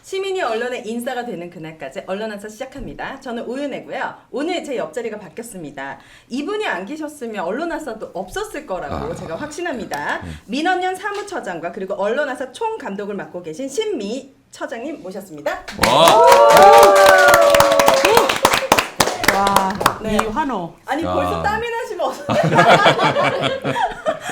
시민이 언론의 인싸가 되는 그날까지 언론한사 시작합니다. 저는 오윤혜고요. 오늘 제 옆자리가 바뀌었습니다. 이분이 안 계셨으면 언론한사도 없었을 거라고 제가 확신합니다. 민원연 사무처장과 그리고 언론한사 총감독을 맡고 계신 신미 처장님 모셨습니다. 와, 네. 이 환호. 아니 벌써 땀이 나시면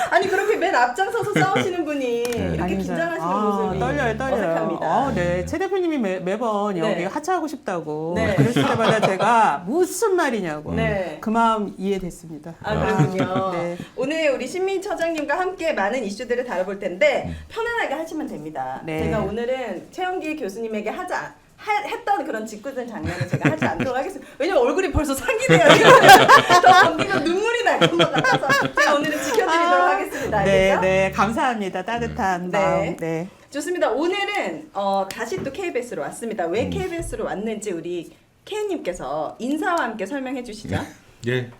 아니 그렇게 맨 앞장서서 싸우시는 분이 이렇게 아닙니다. 긴장하시는 모습이 떨려요. 어색합니다. 네. 최 대표님이 매번 여기 네. 하차하고 싶다고 네. 그랬을 때마다 제가 무슨 말이냐고 네. 그 마음 이해됐습니다. 그렇군요. 네. 오늘 우리 신민 처장님과 함께 많은 이슈들을 다뤄볼 텐데 편안하게 하시면 됩니다. 네. 제가 오늘은 최영기 교수님에게 했던 그런 짓궂은 장면을 제가 하지 않도록 하겠습니다. 왜냐면 얼굴이 벌써 상기돼요. 더 넘기면 눈물이 날 것 같아서 제가 오늘은 지켜드리도록 하겠습니다. 네, 알겠죠? 네, 감사합니다. 따뜻한 네. 마음. 네. 좋습니다. 오늘은 다시 또 KBS로 왔습니다. 왜 KBS로 왔는지 우리 K님께서 인사와 함께 설명해 주시죠. 예,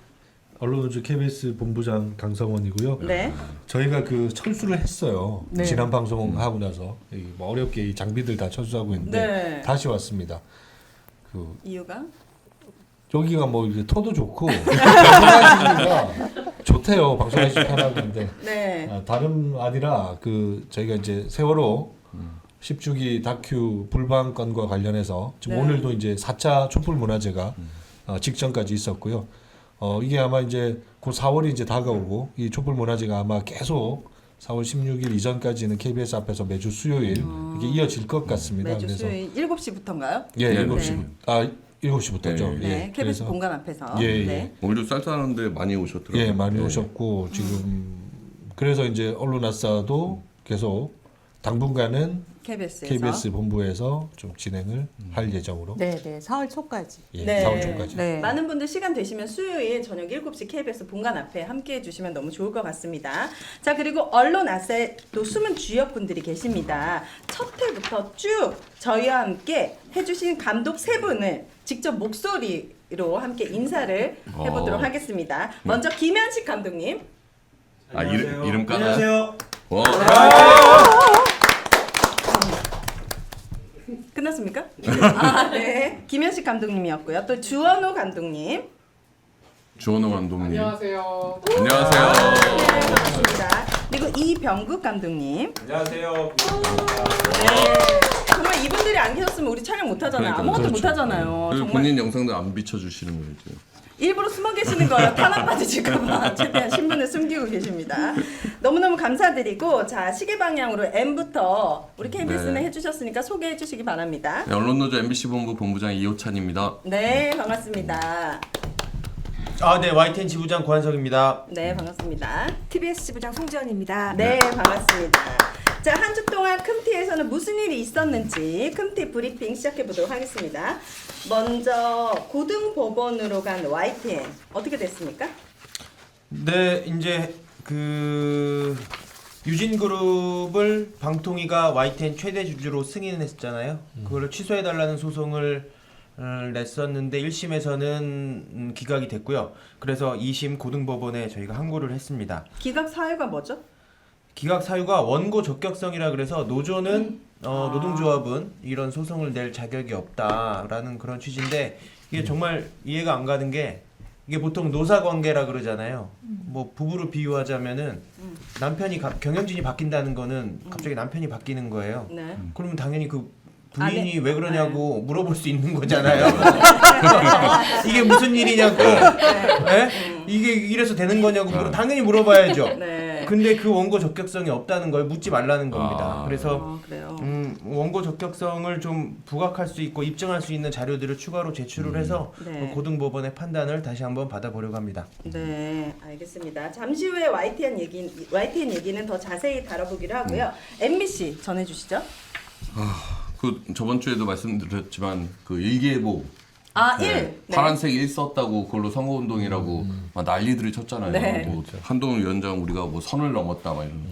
언론노조 KBS 본부장 강성원이고요. 네. 저희가 그 철수를 했어요. 네. 지난 방송하고 나서 뭐 어렵게 이 장비들 다 철수하고 있는데 네. 다시 왔습니다. 이유가? 여기가 뭐 이렇게 터도 좋고 방송하시기가 좋대요. 방송하시기 편하고 근데 네. 다름 아니라 저희가 이제 세월호 10주기 다큐 불방건과 관련해서 지금 네. 오늘도 이제 4차 촛불 문화제가 직전까지 있었고요. 이게 아마 이제 곧 4월이 이제 다가오고 이 촛불 문화제가 아마 계속 4월 16일 이전까지는 KBS 앞에서 매주 수요일 이렇게 이어질 것 같습니다. 매주 그래서 수요일 7시부터인가요? 예, 네. 7시. 7시부터죠. 네. 네, KBS 그래서 본관 앞에서. 예, 예. 네. 오늘도 쌀쌀한데 많이 오셨더라고요. 예, 많이 네. 오셨고 지금 그래서 이제 언론아싸도 계속 당분간은 KBS에서. KBS 본부에서 좀 진행을 할 예정으로 네, 네. 4월 초까지. 예, 네. 4월 초까지. 네. 많은 분들 시간 되시면 수요일 저녁 7시 KBS 본관 앞에 함께해 주시면 너무 좋을 것 같습니다. 자, 그리고 언론 아싸에 또 숨은 주역분들이 계십니다. 첫 회부터 쭉 저희와 함께 해주신 감독 세 분을 직접 목소리로 함께 인사를 해보도록 하겠습니다. 먼저 김현식 감독님. 이름 까나요? 안녕하세요. 와. 끝났습니까? 네. 김현식 감독님이었고요. 또 주원호 감독님. 주원호 감독님. 안녕하세요. 안녕하세요. 네, 반갑습니다. 그리고 이병국 감독님. 안녕하세요. 네. 정말 이분들이 안 계셨으면 우리 촬영 못 하잖아요. 그러니까요. 아무것도 그렇죠. 못 하잖아요. 그리고 정말 본인 영상도 안 비춰주시는 거예요. 지금. 일부러 숨어 계시는 거예요. 탄압 받으실까봐 최대한 신분을 숨기고 계십니다. 너무너무 감사드리고 자 시계 방향으로 M부터 우리 KBS는 네. 해주셨으니까 소개해 주시기 바랍니다. 네, 언론노조 MBC 본부 본부장 이호찬입니다. 네, 반갑습니다. 네, YTN 지부장 고한석입니다. 네, 반갑습니다. TBS 지부장 송지연입니다. 네, 반갑습니다. 자, 한 주 동안 큼티에서는 무슨 일이 있었는지 큼티 브리핑 시작해 보도록 하겠습니다. 먼저 고등법원으로 간 YTN 어떻게 됐습니까? 네, 이제 유진그룹을 방통위가 YTN 최대 주주로 승인했잖아요. 그걸 취소해달라는 소송을 냈었는데 1심에서는 기각이 됐고요. 그래서 2심 고등법원에 저희가 항고를 했습니다. 기각 사유가 뭐죠? 기각 사유가 원고 적격성이라 그래서 노조는 노동조합은 이런 소송을 낼 자격이 없다라는 그런 취지인데 이게 정말 이해가 안 가는 게 이게 보통 노사 관계라 그러잖아요. 뭐 부부로 비유하자면은 남편이 경영진이 바뀐다는 거는 갑자기 남편이 바뀌는 거예요. 네. 그러면 당연히 그 부인이 네. 왜 그러냐고 물어볼 수 있는 거잖아요. 이게 무슨 일이냐고. 네? 이게 이래서 되는 거냐고 당연히 물어봐야죠. 네. 근데 그 원고 적격성이 없다는 걸 묻지 말라는 겁니다. 그래서 그래요. 원고 적격성을 좀 부각할 수 있고 입증할 수 있는 자료들을 추가로 제출을 해서 네. 고등법원의 판단을 다시 한번 받아보려고 합니다. 네, 알겠습니다. 잠시 후에 YTN 얘기는 더 자세히 다뤄보기로 하고요. MBC 전해주시죠. 그 저번 주에도 말씀드렸지만 그 일기예보 일. 네. 파란색 1 썼다고 그걸로 선거운동이라고 막 난리들을 쳤잖아요. 네. 뭐 한동훈 위원장 우리가 뭐 선을 넘었다 막 이런.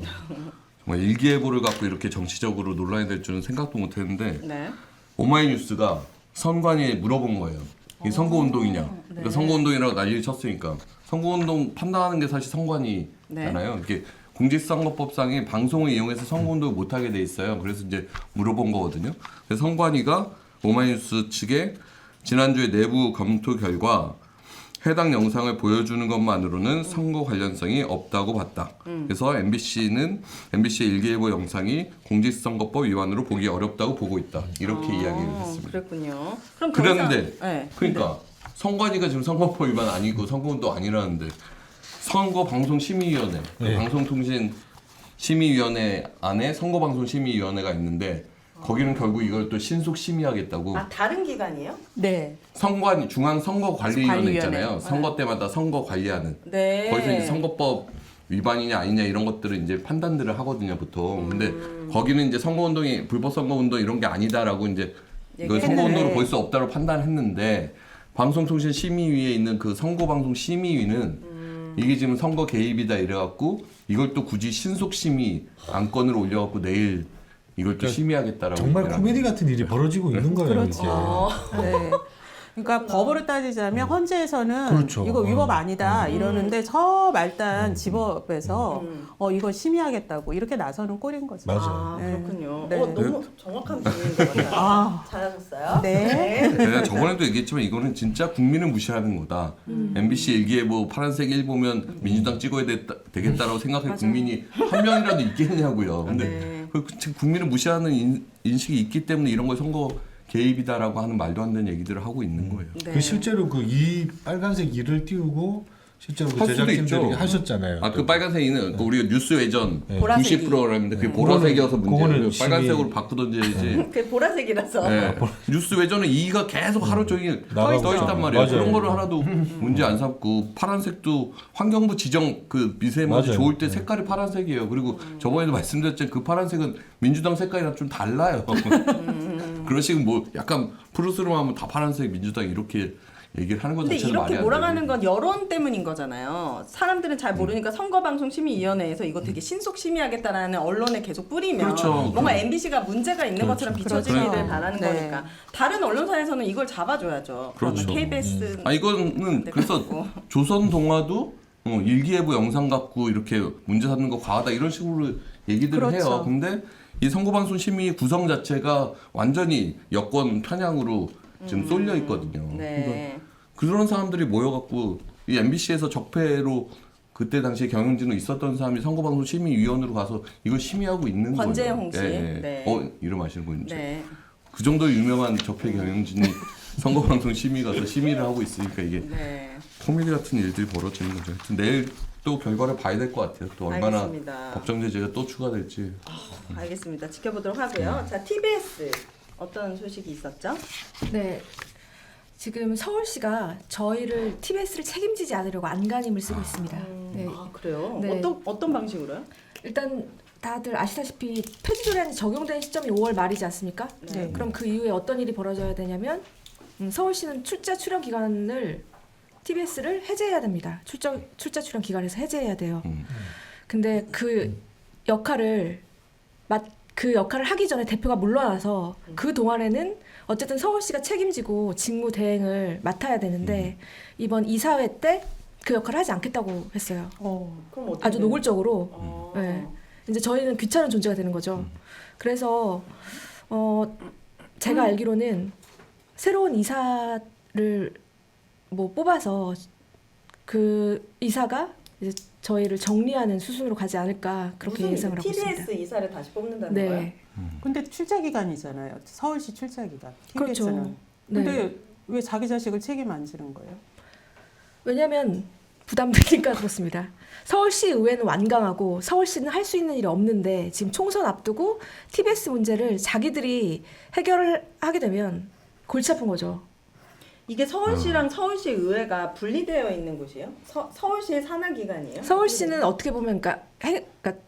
정말 일기예보를 갖고 이렇게 정치적으로 논란이 될 줄은 생각도 못했는데 네. 오마이뉴스가 선관위에 물어본 거예요. 이 선거운동이냐? 그러니까 선거운동이라고 난리를 쳤으니까 선거운동 판단하는 게 사실 선관위잖아요. 이게 공직선거법상에 방송을 이용해서 선거운동을 못하게 돼 있어요. 그래서 이제 물어본 거거든요. 그래서 선관위가 오마이뉴스 측에 지난주에 내부 검토 결과 해당 영상을 보여주는 것만으로는 선거 관련성이 없다고 봤다. 그래서 MBC의 일기예보 영상이 공직선거법 위반으로 보기 어렵다고 보고 있다. 이렇게 이야기를 했습니다. 그랬군요. 그럼 그런데 네. 그러니까 선관위가 지금 선거법 위반 아니고 선거운동 아니라는데 선거방송심의위원회, 네. 방송통신심의위원회 안에 선거방송심의위원회가 있는데 거기는 결국 이걸 또 신속 심의하겠다고. 아 다른 기관이에요? 네. 선관위 중앙선거관리위원회 관리위원회. 있잖아요. 선거 때마다 선거 관리하는. 네. 거기서 이제 선거법 위반이냐 아니냐 이런 것들을 이제 판단들을 하거든요 보통. 근데 거기는 이제 선거운동이 불법 선거운동 이런 게 아니다라고 이제 이거 얘기했는데. 선거운동으로 볼 수 없다고 판단했는데 방송통신심의위에 있는 그 선거방송심의위는 이게 지금 선거 개입이다 이래갖고 이걸 또 굳이 신속심의 안건을 올려갖고 내일 이걸 또 심의하겠다라고. 정말 얘기를 코미디 같은 일이 벌어지고 있는 거예요. 그렇죠. 이게. 네. 그러니까 법으로 따지자면 헌재에서는 그렇죠. 이거 위법 아니다 이러는데 저 말단 지법에서 이거 심의하겠다고 이렇게 나서는 꼴인 거죠. 맞아요. 아 네. 그렇군요. 네. 너무 정확한 분인 것 같아요. 아. 잘하셨어요. 네. 내가 저번에도 얘기했지만 이거는 진짜 국민을 무시하는 거다. MBC 일기예보 파란색 일 보면 민주당 찍어야 되겠다라고 생각할 국민이 한 명이라도 있겠냐고요. 근데 네. 그 국민을 무시하는 인식이 있기 때문에 이런 걸 선거 개입이다라고 하는 말도 안 되는 얘기들을 하고 있는 거예요. 네. 그 실제로 그 이 빨간색 이를 띄우고 실제로 그 할 수도 제작진들이 있죠. 하셨잖아요. 아 그 빨간색이는 그 우리가 뉴스 외전 보라색이. 90 프로그램인데 그게 보라색이어서 그거는 문제예요. 빨간색으로 심의- 바꾸던지 해야지. 그게 보라색이라서. 네. 뉴스 외전은 이가 계속 하루 종일 나가고 떠 있단 있죠. 말이에요. 맞아요. 그런 거를 하나도 문제 안 삼고 파란색도 환경부 지정 그 미세먼지 맞아요. 좋을 때 색깔이 파란색이에요. 그리고 저번에도 말씀드렸지만 그 파란색은 민주당 색깔이랑 좀 달라요. 그런 식으로 뭐 약간 푸르스름하면 다 파란색 민주당 이렇게 얘기를 하는 것 근데 자체는 말이 이렇게 안 몰아가는 되고. 건 여론 때문인 거잖아요. 사람들은 잘 모르니까 선거방송심의위원회에서 이거 되게 신속 심의하겠다라는 언론에 계속 뿌리면 그렇죠. 뭔가 MBC가 문제가 있는 것처럼 비춰지기를 그렇죠. 바라는 네. 거니까 다른 언론사에서는 이걸 잡아줘야죠. 그러면 그렇죠. KBS 아 이거는 그래서 조선 동화도 일기예보 영상 갖고 이렇게 문제 삼는 거 과하다 이런 식으로 얘기들을 그렇죠. 해요. 근데 이 선거방송 심의 구성 자체가 완전히 여권 편향으로 지금 쏠려 있거든요. 네. 그런 사람들이 모여갖고 이 MBC에서 적폐로 그때 당시에 경영진으로 있었던 사람이 선거방송 심의위원으로 가서 이걸 심의하고 있는 거예요. 권재홍 씨. 예, 예. 네. 이름 아시는 분이죠. 네. 그 정도 유명한 적폐 경영진이 선거방송 심의 가서 심의를 하고 있으니까 이게 네. 코미디 같은 일들이 벌어지는 거죠. 하여튼 내일 또 결과를 봐야 될 것 같아요. 또 얼마나 알겠습니다. 법정 제재가 또 추가될지. 알겠습니다. 지켜보도록 하고요. 자, TBS 어떤 소식이 있었죠? 네. 지금 서울시가 저희를 TBS를 책임지지 않으려고 안간힘을 쓰고 있습니다. 네. 아 그래요? 네. 어떤 방식으로요? 일단 다들 아시다시피 폐지조례안이 적용된 시점이 5월 말이지 않습니까? 네. 그럼 그 이후에 어떤 일이 벌어져야 되냐면 서울시는 출자 출연 기간을 TBS를 해제해야 됩니다. 출자 출연 기간에서 해제해야 돼요. 근데 그 역할을 하기 전에 대표가 물러나서 그 동안에는 어쨌든 서울시가 책임지고 직무 대행을 맡아야 되는데 이번 이사회 때 그 역할을 하지 않겠다고 했어요. 그럼 어떻게 아주 돼요? 노골적으로. 네. 이제 저희는 귀찮은 존재가 되는 거죠. 그래서 제가 알기로는 새로운 이사를 뭐 뽑아서 그 이사가 이제 저희를 정리하는 수순으로 가지 않을까 그렇게 무슨 예상을 하고 있습니다. TBS 이사를 다시 뽑는다는 거예요? 네. 근데 출자 기간이잖아요. 서울시 출자 기간. 그렇죠. TBS는. 네. 근데 왜 자기 자식을 책임 안 지는 거예요? 왜냐하면 부담되니까 그렇습니다. 서울시 의회는 완강하고 서울시는 할 수 있는 일이 없는데 지금 총선 앞두고 TBS 문제를 자기들이 해결을 하게 되면 골치 아픈 거죠. 이게 서울시랑 서울시 의회가 분리되어 있는 곳이에요? 서울시의 산하 기관이에요? 서울시는 어떻게 보면 그러니까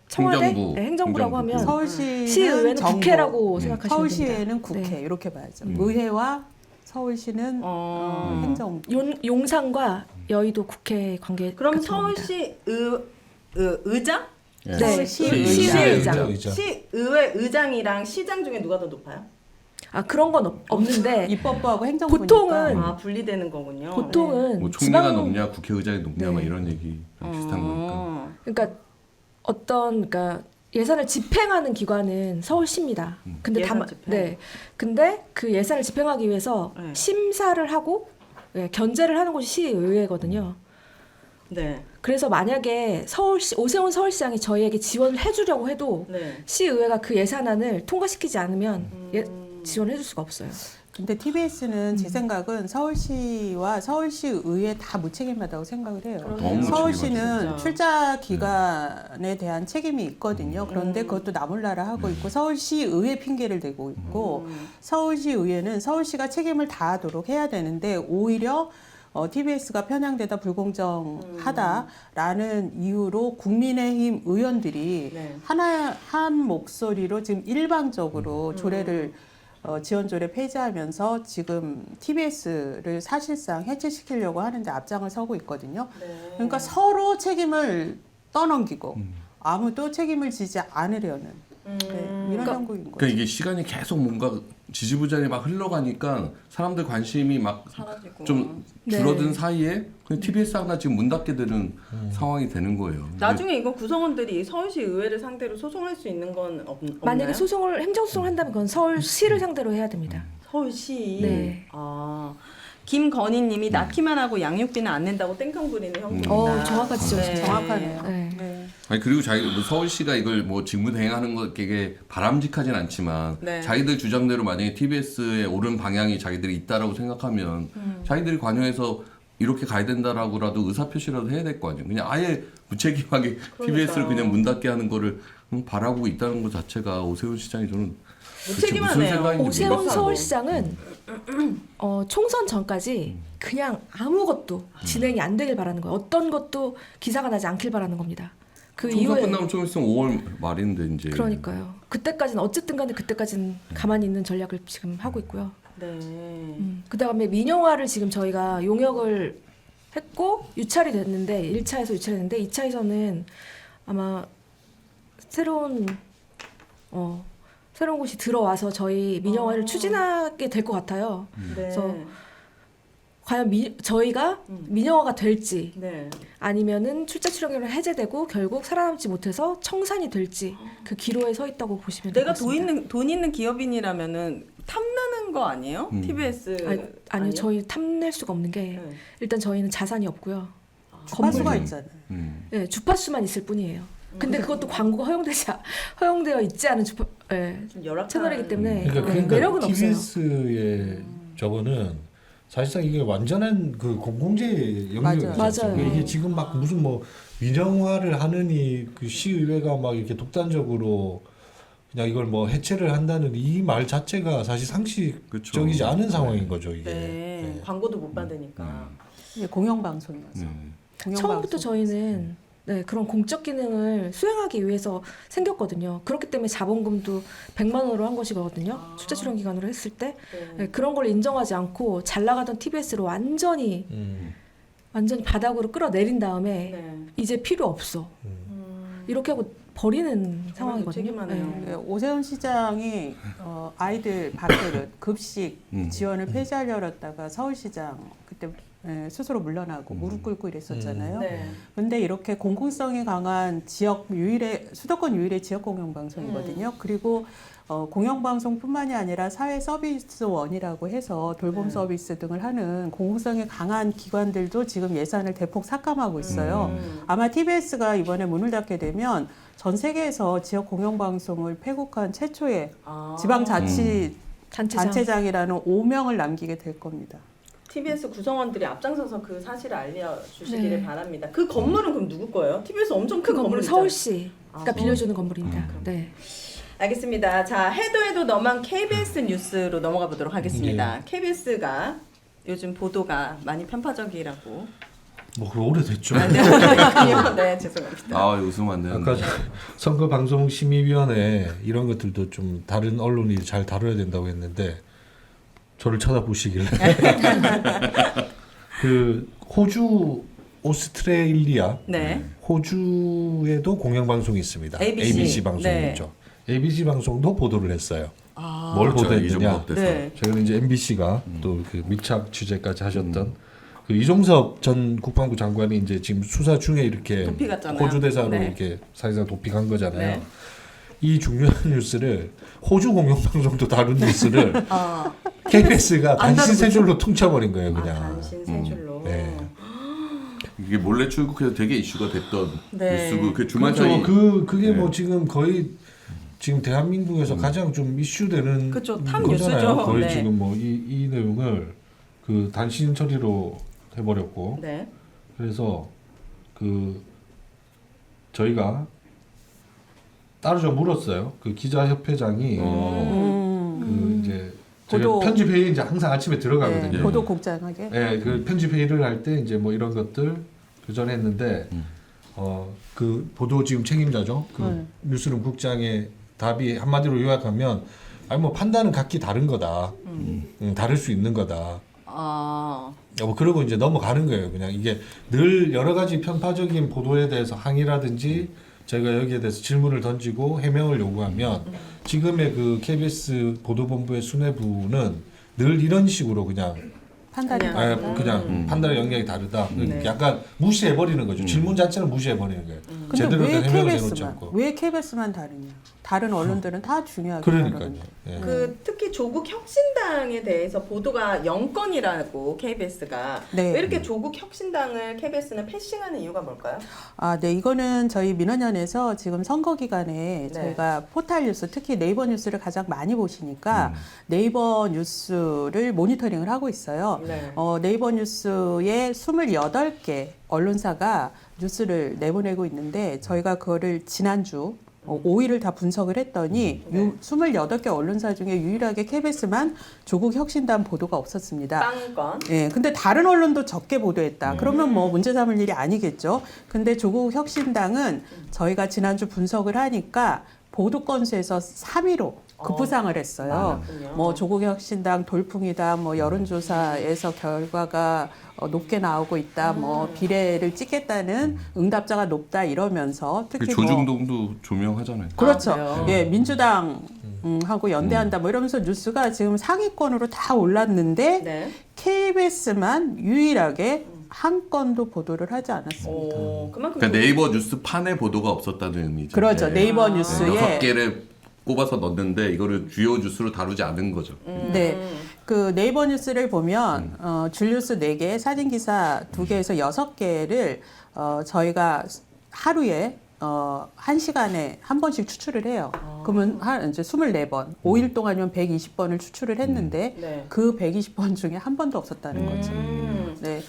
청와대 행정부. 행정부라고 행정부. 하면 서울시는 시의회는 정부, 국회라고 생각하시면 서울시에는 됩니다. 국회 네. 이렇게 봐야죠. 의회와 서울시는 행정부. 용산과 여의도 국회 관계. 그럼 같은 겁니다. 서울시 의장? 네. 서울시 시의회장. 의장. 시의회 의장이랑 시장 중에 누가 더 높아요? 아 그런 건 없는데 입법부하고 행정부니까. 보통은 아 분리되는 거군요. 보통은 뭐 총리가 지방 높냐 국회의장이 높냐 네. 막 이런 얘기 비슷한 거니까. 어. 그러니까 어떤 그러니까 예산을 집행하는 기관은 서울시입니다. 근데 예산 다만 집행. 네. 근데 그 예산을 집행하기 위해서 네. 심사를 하고 네, 견제를 하는 곳이 시의회거든요. 네. 그래서 만약에 서울시 오세훈 서울시장이 저희에게 지원을 해주려고 해도 네. 시의회가 그 예산안을 통과시키지 않으면 지원을 해줄 수가 없어요. 근데 TBS는 제 생각은 서울시와 서울시의회 다 무책임하다고 생각을 해요. 너무 서울시는 진짜. 출자 기간에 대한 책임이 있거든요. 그런데 그것도 나몰라라 하고 있고 서울시의회 핑계를 대고 있고 서울시의회는 서울시가 책임을 다하도록 해야 되는데 오히려 TBS가 편향되다 불공정하다라는 이유로 국민의힘 의원들이 네. 한 목소리로 지금 일방적으로 조례를 지원 조례 폐지하면서 지금 TBS를 사실상 해체시키려고 하는데 앞장을 서고 있거든요. 네. 그러니까 서로 책임을 떠넘기고 아무도 책임을 지지 않으려는 네, 이런 형국인 거죠. 그러니까 이게 시간이 계속 뭔가 지지부진하게 막 흘러가니까 사람들 관심이 막 사라지고. 좀 네. 줄어든 사이에 그냥 TBS 하나 지금 문 닫게 되는 상황이 되는 거예요. 나중에 이거 구성원들이 서울시 의회를 상대로 소송할 수 있는 건 없나요? 만약에 행정소송을 한다면 그건 서울시를 상대로 해야 됩니다. 서울시. 네. 아. 김건희님이 낳기만 하고 양육비는 안 낸다고 땡깡 부리는 형국입니다. 정확한 지적이시죠. 정확하네요. 네. 네. 아니 그리고 뭐 서울시가 이걸 뭐 직무 대행하는 거 되게 바람직하진 않지만 네. 자기들 주장대로 만약에 TBS의 옳은 방향이 자기들이 있다라고 생각하면 자기들이 관여해서 이렇게 가야 된다라고라도 의사표시라도 해야 될 거 아니에요. 그냥 아예 무책임하게 TBS를 그냥 문 닫게 하는 거를 바라고 있다는 것 자체가 오세훈 시장이 저는 도대체 무슨 무책임하네요. 생각인지 오세훈 모르겠어요. 서울시장은 총선 전까지 그냥 아무것도 진행이 안 되길 바라는 거예요. 어떤 것도 기사가 나지 않길 바라는 겁니다. 그 총선 이후에 끝나면 좀 있으면 5월 말인데 이제 그러니까요. 그때까지는 어쨌든 간에 그때까지는 가만히 있는 전략을 지금 하고 있고요. 네. 그다음에 민영화를 지금 저희가 용역을 했고 유찰이 됐는데 1차에서 유찰이 됐는데 2차에서는 아마 새로운 곳이 들어와서 저희 민영화를 추진하게 될 것 같아요. 네. 그래서 과연 저희가 민영화가 될지 네. 아니면은 출자 출연료는 해제되고 결국 살아남지 못해서 청산이 될지 그 기로에 서 있다고 보시면 될 것 내가 같습니다. 돈 있는 기업인이라면은 탐나는 거 아니에요? TBS. 아니요, 저희 탐낼 수가 없는 게 네. 일단 저희는 자산이 없고요. 주파수가 건물이- 있잖아요. 네, 주파수만 있을 뿐이에요. 근데 그것도 광고가 허용되어 있지 않은 좀 열악한 채널이기 때문에 그러니까 매력은 없어요. TBS의 저거는 사실상 이게 완전한 그 공공재 영역이죠. 맞아요. 이게 지금 막 무슨 뭐 민영화를 하느니 그 시의회가 막 이렇게 독단적으로 그냥 이걸 뭐 해체를 한다는 이 말 자체가 사실 상식적이지 그쵸. 않은 상황인 거죠 이게. 네. 네. 광고도 못 받으니까. 이게 공영방송이어서. 처음부터 저희는 그런 공적 기능을 수행하기 위해서 생겼거든요. 그렇기 때문에 자본금도 100만 원으로 한 것이거든요. 출자 출연 기간으로 했을 때 네. 그런 걸 인정하지 않고 잘 나가던 TBS를 완전히 바닥으로 끌어내린 다음에 네. 이제 필요 없어. 이렇게 하고 버리는 상황이거든요. 무책임하네요. 네. 네, 오세훈 시장이 아이들 밥그릇 급식 지원을 폐지하려고 했다가 서울시장 그때 스스로 물러나고 무릎 꿇고 이랬었잖아요. 네. 근데 이렇게 공공성이 강한 수도권 유일의 지역 공영방송이거든요. 그리고 공영방송뿐만이 아니라 사회 서비스원이라고 해서 돌봄 서비스 등을 하는 공공성이 강한 기관들도 지금 예산을 대폭 삭감하고 있어요. 아마 TBS가 이번에 문을 닫게 되면 전 세계에서 지역 공영방송을 폐국한 최초의 지방자치단체장이라는 오명을 남기게 될 겁니다. TBS 구성원들이 앞장서서 그 사실을 알려주시기를 네. 바랍니다. 그 건물은 그럼 누구 거예요? TBS 엄청 그 큰 건물은 건물이잖아요. 서울시가 빌려주는 건물입니다. 네. 알겠습니다. 자, 해도 너만 KBS 뉴스로 넘어가 보도록 하겠습니다. KBS가 요즘 보도가 많이 편파적이라고. 뭐 그거 오래됐죠. 네, 죄송합니다. 아 웃으면 안 되는데. 아까 선거방송심의위원회 이런 것들도 좀 다른 언론이 잘 다뤄야 된다고 했는데 저를 쳐다보시길래 그 호주 오스트레일리아 네. 호주에도 공영방송이 있습니다. ABC 방송이 네. 있죠. ABC 방송도 보도를 했어요. 뭘 그렇죠. 보도했느냐? 이종법 돼서. 네. 최근 이제 MBC가 또 그 밀착 취재까지 하셨던 그 이종섭 전 국방부 장관이 이제 지금 수사 중에 이렇게 도피 갔잖아요. 호주 대사로 네. 이렇게 사실상 도피 간 거잖아요. 네. 이 중요한 뉴스를 호주 공영방송도 다룬 뉴스를 어. KBS가 안 단신 다루고 세 줄로 퉁쳐버린 거예요, 아, 그냥. 단신 세 줄로. 네. 이게 몰래 출국해서 되게 이슈가 됐던 네. 뉴스고 그 주말 그렇죠. 사이 그게 네. 뭐 지금 거의 지금 대한민국에서 가장 좀 이슈되는 그쵸, 탑 거잖아요. 뉴스죠. 거의 네. 지금 뭐 이 내용을 그 단신 처리로 해버렸고 네. 그래서 그 저희가 따로 좀 물었어요. 그 기자협회장이 그 이제 저희가 보도- 편집 회의 이제 항상 아침에 들어가거든요. 네, 보도국장에게. 네, 그 편집 회의를 할 때 이제 뭐 이런 것들 교전했는데 그 보도 지금 책임자죠. 그 뉴스룸 국장의 답이 한마디로 요약하면 아니 뭐 판단은 각기 다른 거다. 다를 수 있는 거다. 아. 뭐 그러고 이제 넘어가는 거예요. 그냥 이게 늘 여러 가지 편파적인 보도에 대해서 항의라든지 저희가 여기에 대해서 질문을 던지고 해명을 요구하면 지금의 그 KBS 보도본부의 수뇌부는 늘 이런 식으로 그냥 판단이 그냥- 다르다. 그냥 판단의 영역이 다르다. 네. 약간 무시해 버리는 거죠. 질문 자체는 무시해 버리는 거예요. 근데 제대로 왜 된 해명을 해놓지 KBS만? 않고. 왜 KBS만 다르냐? 다른 언론들은 다 중요하게 그러니까요. 다루는데. 예. 그 특히 조국 혁신당에 대해서 보도가 0건이라고 KBS가 네. 왜 이렇게 조국 혁신당을 KBS는 패싱하는 이유가 뭘까요? 아, 네, 이거는 저희 민원연에서 지금 선거 기간에 네. 저희가 포탈 뉴스, 특히 네이버 뉴스를 가장 많이 보시니까 네이버 뉴스를 모니터링을 하고 있어요. 네. 네이버 뉴스에 28개 언론사가 뉴스를 내보내고 있는데 저희가 그거를 지난주 5일을 다 분석을 했더니 28개 언론사 중에 유일하게 KBS만 조국 혁신당 보도가 없었습니다. 빵건. 예, 근데 다른 언론도 적게 보도했다. 그러면 뭐 문제 삼을 일이 아니겠죠. 근데 조국 혁신당은 저희가 지난주 분석을 하니까 보도 건수에서 3위로 급부상을 했어요. 많았군요. 뭐 조국 혁신당 돌풍이다. 뭐 여론조사에서 결과가 높게 나오고 있다. 뭐 비례를 찍겠다는 응답자가 높다 이러면서 그 특히 뭐 조중동도 조명하잖아요. 그렇죠. 그래요? 예, 민주당 하고 연대한다 뭐 이러면서 뉴스가 지금 상위권으로 다 올랐는데 네. KBS만 유일하게 한 건도 보도를 하지 않았습니다. 오, 그만큼 그러니까 네이버 뉴스 판에 보도가 없었다는 의미죠. 그렇죠. 네이버 아. 뉴스에 6개를 꼽아서 넣었는데 이거를 주요 뉴스로 다루지 않은 거죠. 네. 그 네이버 뉴스를 보면 줄뉴스 4개, 사진 기사 2개에서 6개를 저희가 하루에 1시간에 한 번씩 추출을 해요. 그러면 이제 24번, 5일 동안이면 120번을 추출을 했는데 네. 그 120번 중에 한 번도 없었다는 거죠. 음. 네.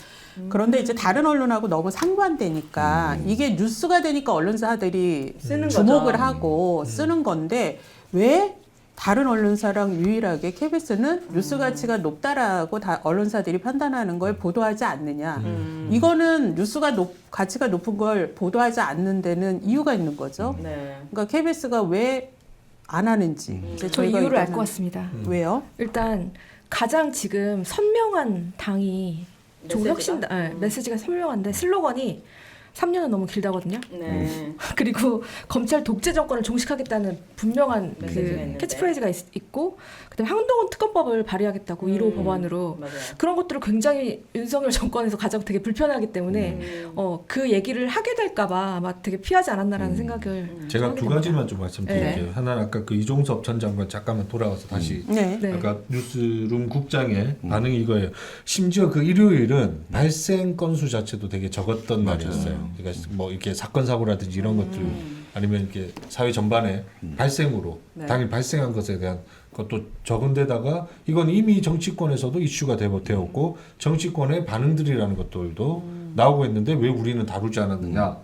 그런데 이제 다른 언론하고 너무 상반되니까 이게 뉴스가 되니까 언론사들이 쓰는 주목을 거죠. 하고 쓰는 건데 왜 다른 언론사랑 유일하게 KBS는 뉴스 가치가 높다라고 다 언론사들이 판단하는 걸 보도하지 않느냐. 이거는 뉴스가 가치가 높은 걸 보도하지 않는 데는 이유가 있는 거죠. 네. 그러니까 KBS가 왜 안 하는지. 이제 저 저희가 이유를 알 이거는- 것 같습니다. 왜요? 일단 가장 지금 선명한 당이 조국 메시지가? 혁신당 메시지가 선명한데 슬로건이 3년은 너무 길다거든요. 네. 그리고 검찰 독재 정권을 종식하겠다는 분명한 메시지가 그 있는데. 캐치프레이즈가 있고 그다음에 한동훈 특검법을 발의하겠다고 1호 법안으로 맞아요. 그런 것들을 굉장히 윤석열 정권에서 가장 되게 불편하기 때문에 그 얘기를 하게 될까봐 아마 되게 피하지 않았나라는 생각을 제가 하게 두 됩니다. 가지만 좀 말씀드릴게요. 네. 하나는 아까 그 이종섭 전 장관 잠깐만 돌아와서 다시 네. 네. 아까 뉴스룸 국장의 반응이 이거예요. 심지어 그 일요일은 발생 건수 자체도 되게 적었던 날이었어요. 그러니까 뭐 이렇게 사건 사고라든지 이런 것들 아니면 이렇게 사회 전반에 발생으로 네. 당일 발생한 것에 대한 것도 적은데다가 이건 이미 정치권에서도 이슈가 되었고 정치권의 반응들이라는 것들도 나오고 있는데 왜 우리는 다루지 않았느냐.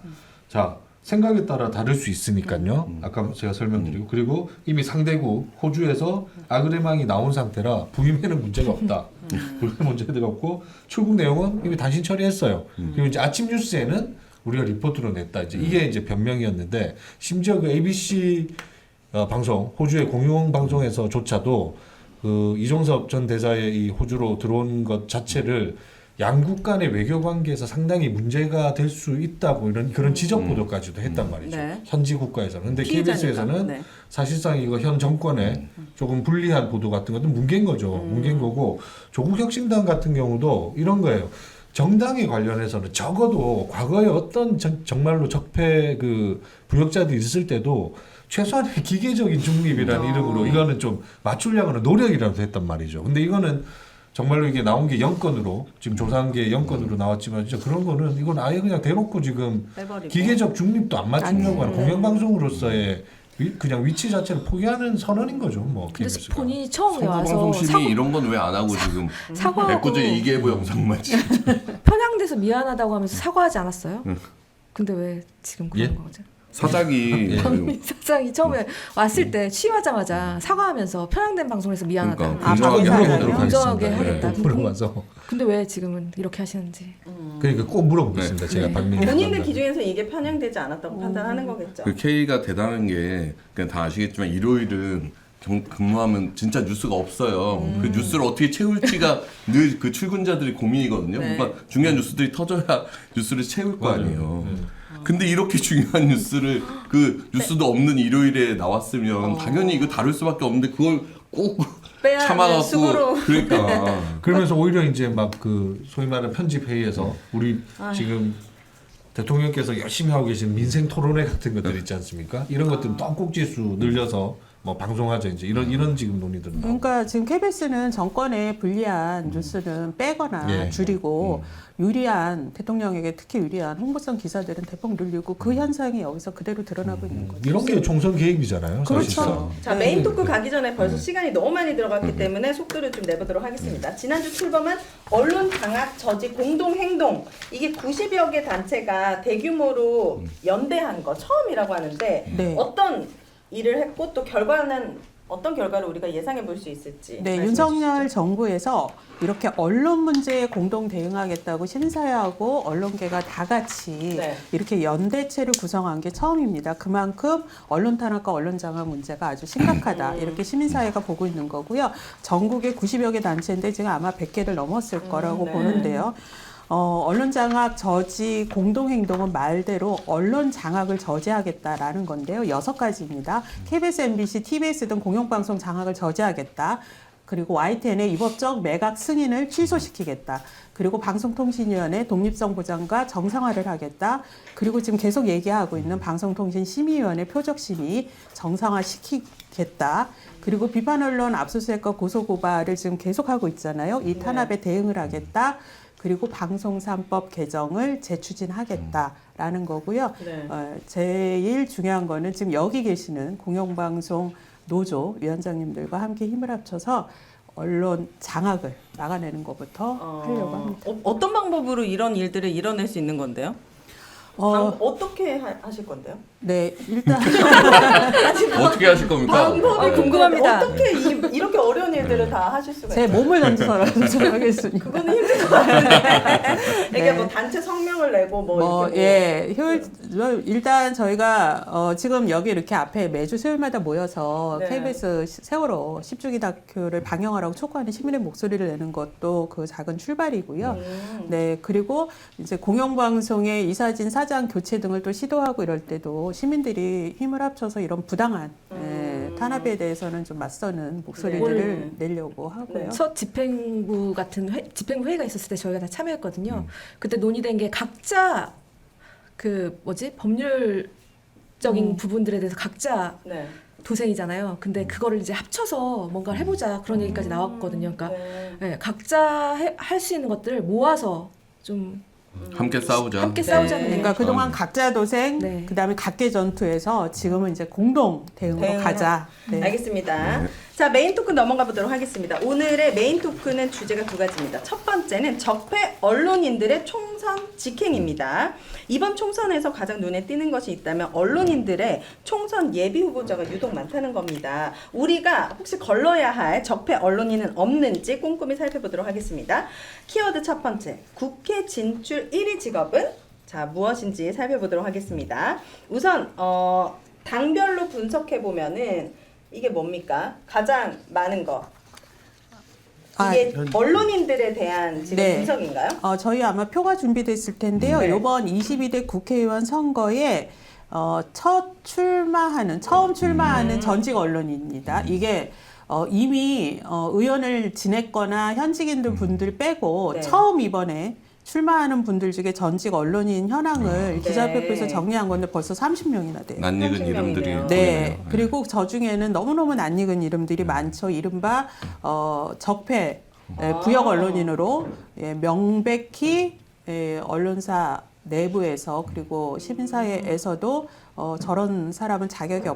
자, 생각에 따라 다를 수 있으니까요. 아까 제가 설명드리고 그리고 이미 상대국 호주에서 아그레망이 나온 상태라 부임에는 문제가 없다. 부임에 문제가 없고 출국 내용은 이미 단신 처리했어요. 그리고 이제 아침 뉴스에는 우리가 리포트로 냈다. 이제 이게 이제 변명이었는데 심지어 그 ABC 방송 호주의 공영 방송에서조차도 그 이종섭 전 대사의 이 호주로 들어온 것 자체를 양국 간의 외교 관계에서 상당히 문제가 될 수 있다고 이런 그런 지적 보도까지도 했단 말이죠. 네. 현지 국가에서는. 근데 피해자니까. KBS에서는 네. 사실상 이거 현 정권에 조금 불리한 보도 같은 것도 뭉갠 거죠. 뭉갠 거고 조국 혁신당 같은 경우도 이런 거예요. 정당에 관련해서는 적어도 과거에 어떤 정말로 적폐 그 부역자들이 있을 때도 최소한의 기계적인 중립이라는 이름으로 이거는 좀 맞추려고는 노력이라도 했단 말이죠. 근데 이거는 정말로 이게 나온 게 영건으로 지금 조사한 게 영건으로 나왔지만 진짜 그런 거는 이건 아예 그냥 대놓고 지금 빼버리고. 기계적 중립도 안 맞추려고 하는 네. 공영방송으로서의 그냥 위치 자체를 포기하는 선언인 거죠. 뭐 근데 KBS가. 본인이 처음에 와서 성방송심이 이런 건 왜 안 하고 지금 사과하고 애꿎은 이계부 영상만 찍. 편향돼서 미안하다고 하면서 사과하지 않았어요? 근데 왜 지금 그런 예? 거죠? 사장이 박민 사장이 처음에 왔을 때 취임하자마자 사과하면서 편향된 방송에서 미안하다. 그러니까 공정하게 아, 하겠다고 공정하게 하겠습니다. 하겠다. 물어봐서 근데 왜 지금은 이렇게 하시는지. 그러니까 꼭 물어보겠습니다. 제가 박민희 본인들 장관한테. 기준에서 이게 편향되지 않았다고 판단하는 거겠죠. 그 K가 대단한 게 그냥 다 아시겠지만 일요일은 근무하면 진짜 뉴스가 없어요. 그 뉴스를 어떻게 채울지가 늘 그 출근자들이 고민이거든요. 네. 뭔가 중요한 뉴스들이 터져야 뉴스를 채울 거 맞아요. 아니에요. 네. 근데 이렇게 중요한 뉴스를 그 뉴스도 없는 일요일에 나왔으면 당연히 이거 다룰 수밖에 없는데 그걸 꼭 빼야 하는 참아갖고 수고로. 그러니까 그러면서 오히려 이제 막 그 소위 말하는 편집 회의에서 우리 지금 대통령께서 열심히 하고 계신 민생 토론회 같은 것들 있지 않습니까? 이런 것들 떡국지수 늘려서 뭐 방송하자 이제 이런 지금 논의들은 나오고. 그러니까 지금 KBS는 정권에 불리한 뉴스는 빼거나 예. 줄이고 유리한 대통령에게 특히 유리한 홍보성 기사들은 대폭 늘리고 그 현상이 여기서 그대로 드러나고 있는 거죠. 이런 게 총선 계획이잖아요. 그렇죠. 사실상. 자, 네. 메인 토크 가기 전에 벌써 시간이 너무 많이 들어갔기 때문에 속도를 좀 내보도록 하겠습니다. 지난주 출범한 언론 장악 저지 공동 행동, 이게 90여 개 단체가 대규모로 연대한 거 처음이라고 하는데 네. 어떤 일을 했고 또 결과는 어떤 결과를 우리가 예상해 볼 수 있을지. 네, 말씀해 윤석열 주시죠. 정부에서 이렇게 언론 문제에 공동 대응하겠다고 심사하고 언론계가 다 같이 네. 이렇게 연대체를 구성한 게 처음입니다. 그만큼 언론 탄압과 언론 장악 문제가 아주 심각하다. 이렇게 시민사회가 보고 있는 거고요. 전국에 90여 개 단체인데 지금 아마 100개를 넘었을 거라고 네. 보는데요. 언론 장악 저지 공동 행동은 말대로 언론 장악을 저지하겠다라는 건데요. 6가지입니다. KBS, MBC, TBS 등 공영방송 장악을 저지하겠다. 그리고 YTN의 위법적 매각 승인을 취소시키겠다. 그리고 방송통신위원회 독립성 보장과 정상화를 하겠다. 그리고 지금 계속 얘기하고 있는 방송통신심의위원회 표적심의 정상화시키겠다. 그리고 비판 언론 압수수색과 고소고발을 지금 계속하고 있잖아요. 이 탄압에 대응을 하겠다. 그리고 방송 3법 개정을 재추진하겠다라는 거고요. 네. 제일 중요한 거는 지금 여기 계시는 공영방송 노조 위원장님들과 함께 힘을 합쳐서 언론 장악을 막아내는 것부터 하려고 합니다. 어떤 방법으로 이런 일들을 이뤄낼 수 있는 건데요? 어떻게 하실 건데요? 네, 일단 어떻게 하실 겁니까? 방법이 궁금합니다. 어떻게 이렇게 어려운 일들을 다 하실 수가 제 있어요? 몸을 던져서라도 하겠습니다. 그거는 힘들 것 같은데. 이게 네. 뭐 단체 성명을 내고 뭐 뭐, 이렇게 예, 일단 저희가 지금 여기 이렇게 앞에 매주 수요일마다 모여서 네. KBS 세월호 10주기 다큐를 방영하라고 촉구하는 시민의 목소리를 내는 것도 그 작은 출발이고요. 네, 그리고 이제 공영방송의 이사진 사장 교체 등을 또 시도하고 이럴 때도 시민들이 힘을 합쳐서 이런 부당한 탄압에 대해서는 좀 맞서는 목소리들을 내려고 하고요. 첫 집행부 같은 집행부 회의가 있었을 때 저희가 다 참여했거든요. 그때 논의된 게 각자 법률적인 부분들에 대해서 각자 네. 도생이잖아요. 근데 그거를 이제 합쳐서 뭔가를 해보자 그런 얘기까지 나왔거든요. 그러니까 네. 네, 각자 할 수 있는 것들을 모아서 좀 함께 싸우자. 함께 네. 싸우자는 그러니까 얘기. 그동안 각자 도생, 네. 그다음에 각계 전투에서 지금은 이제 공동 대응으로 대응을 가자. 네. 알겠습니다. 자, 메인 토크 넘어가 보도록 하겠습니다. 오늘의 메인 토크는 주제가 2가지입니다. 첫 번째는 적폐 언론인들의 총선 직행입니다. 이번 총선에서 가장 눈에 띄는 것이 있다면 언론인들의 총선 예비 후보자가 유독 많다는 겁니다. 우리가 혹시 걸러야 할 적폐 언론인은 없는지 꼼꼼히 살펴보도록 하겠습니다. 키워드 첫 번째, 국회 진출 1위 직업은? 자, 무엇인지 살펴보도록 하겠습니다. 우선 당별로 분석해 보면은 이게 뭡니까? 가장 많은 거. 이게 언론인들에 대한 지금 네. 분석인가요? 저희 아마 표가 준비됐을 텐데요. 네. 이번 22대 국회의원 선거에 처음 출마하는 전직 언론인입니다. 이게 이미 의원을 지냈거나 현직인들 분들 빼고 네. 처음 이번에 출마하는 분들 중에 전직 언론인 현황을 기자협회에서 정리한 건데 벌써 30명이나 돼요. 낯익은 30명이네요. 이름들이 네. 보이네요. 그리고 저 중에는 너무너무 낯익은 이름들이 많죠. 이른바 적폐 부역 언론인으로 명백히 언론사 내부에서 그리고 시민사회에서도 저런 사람은 자격이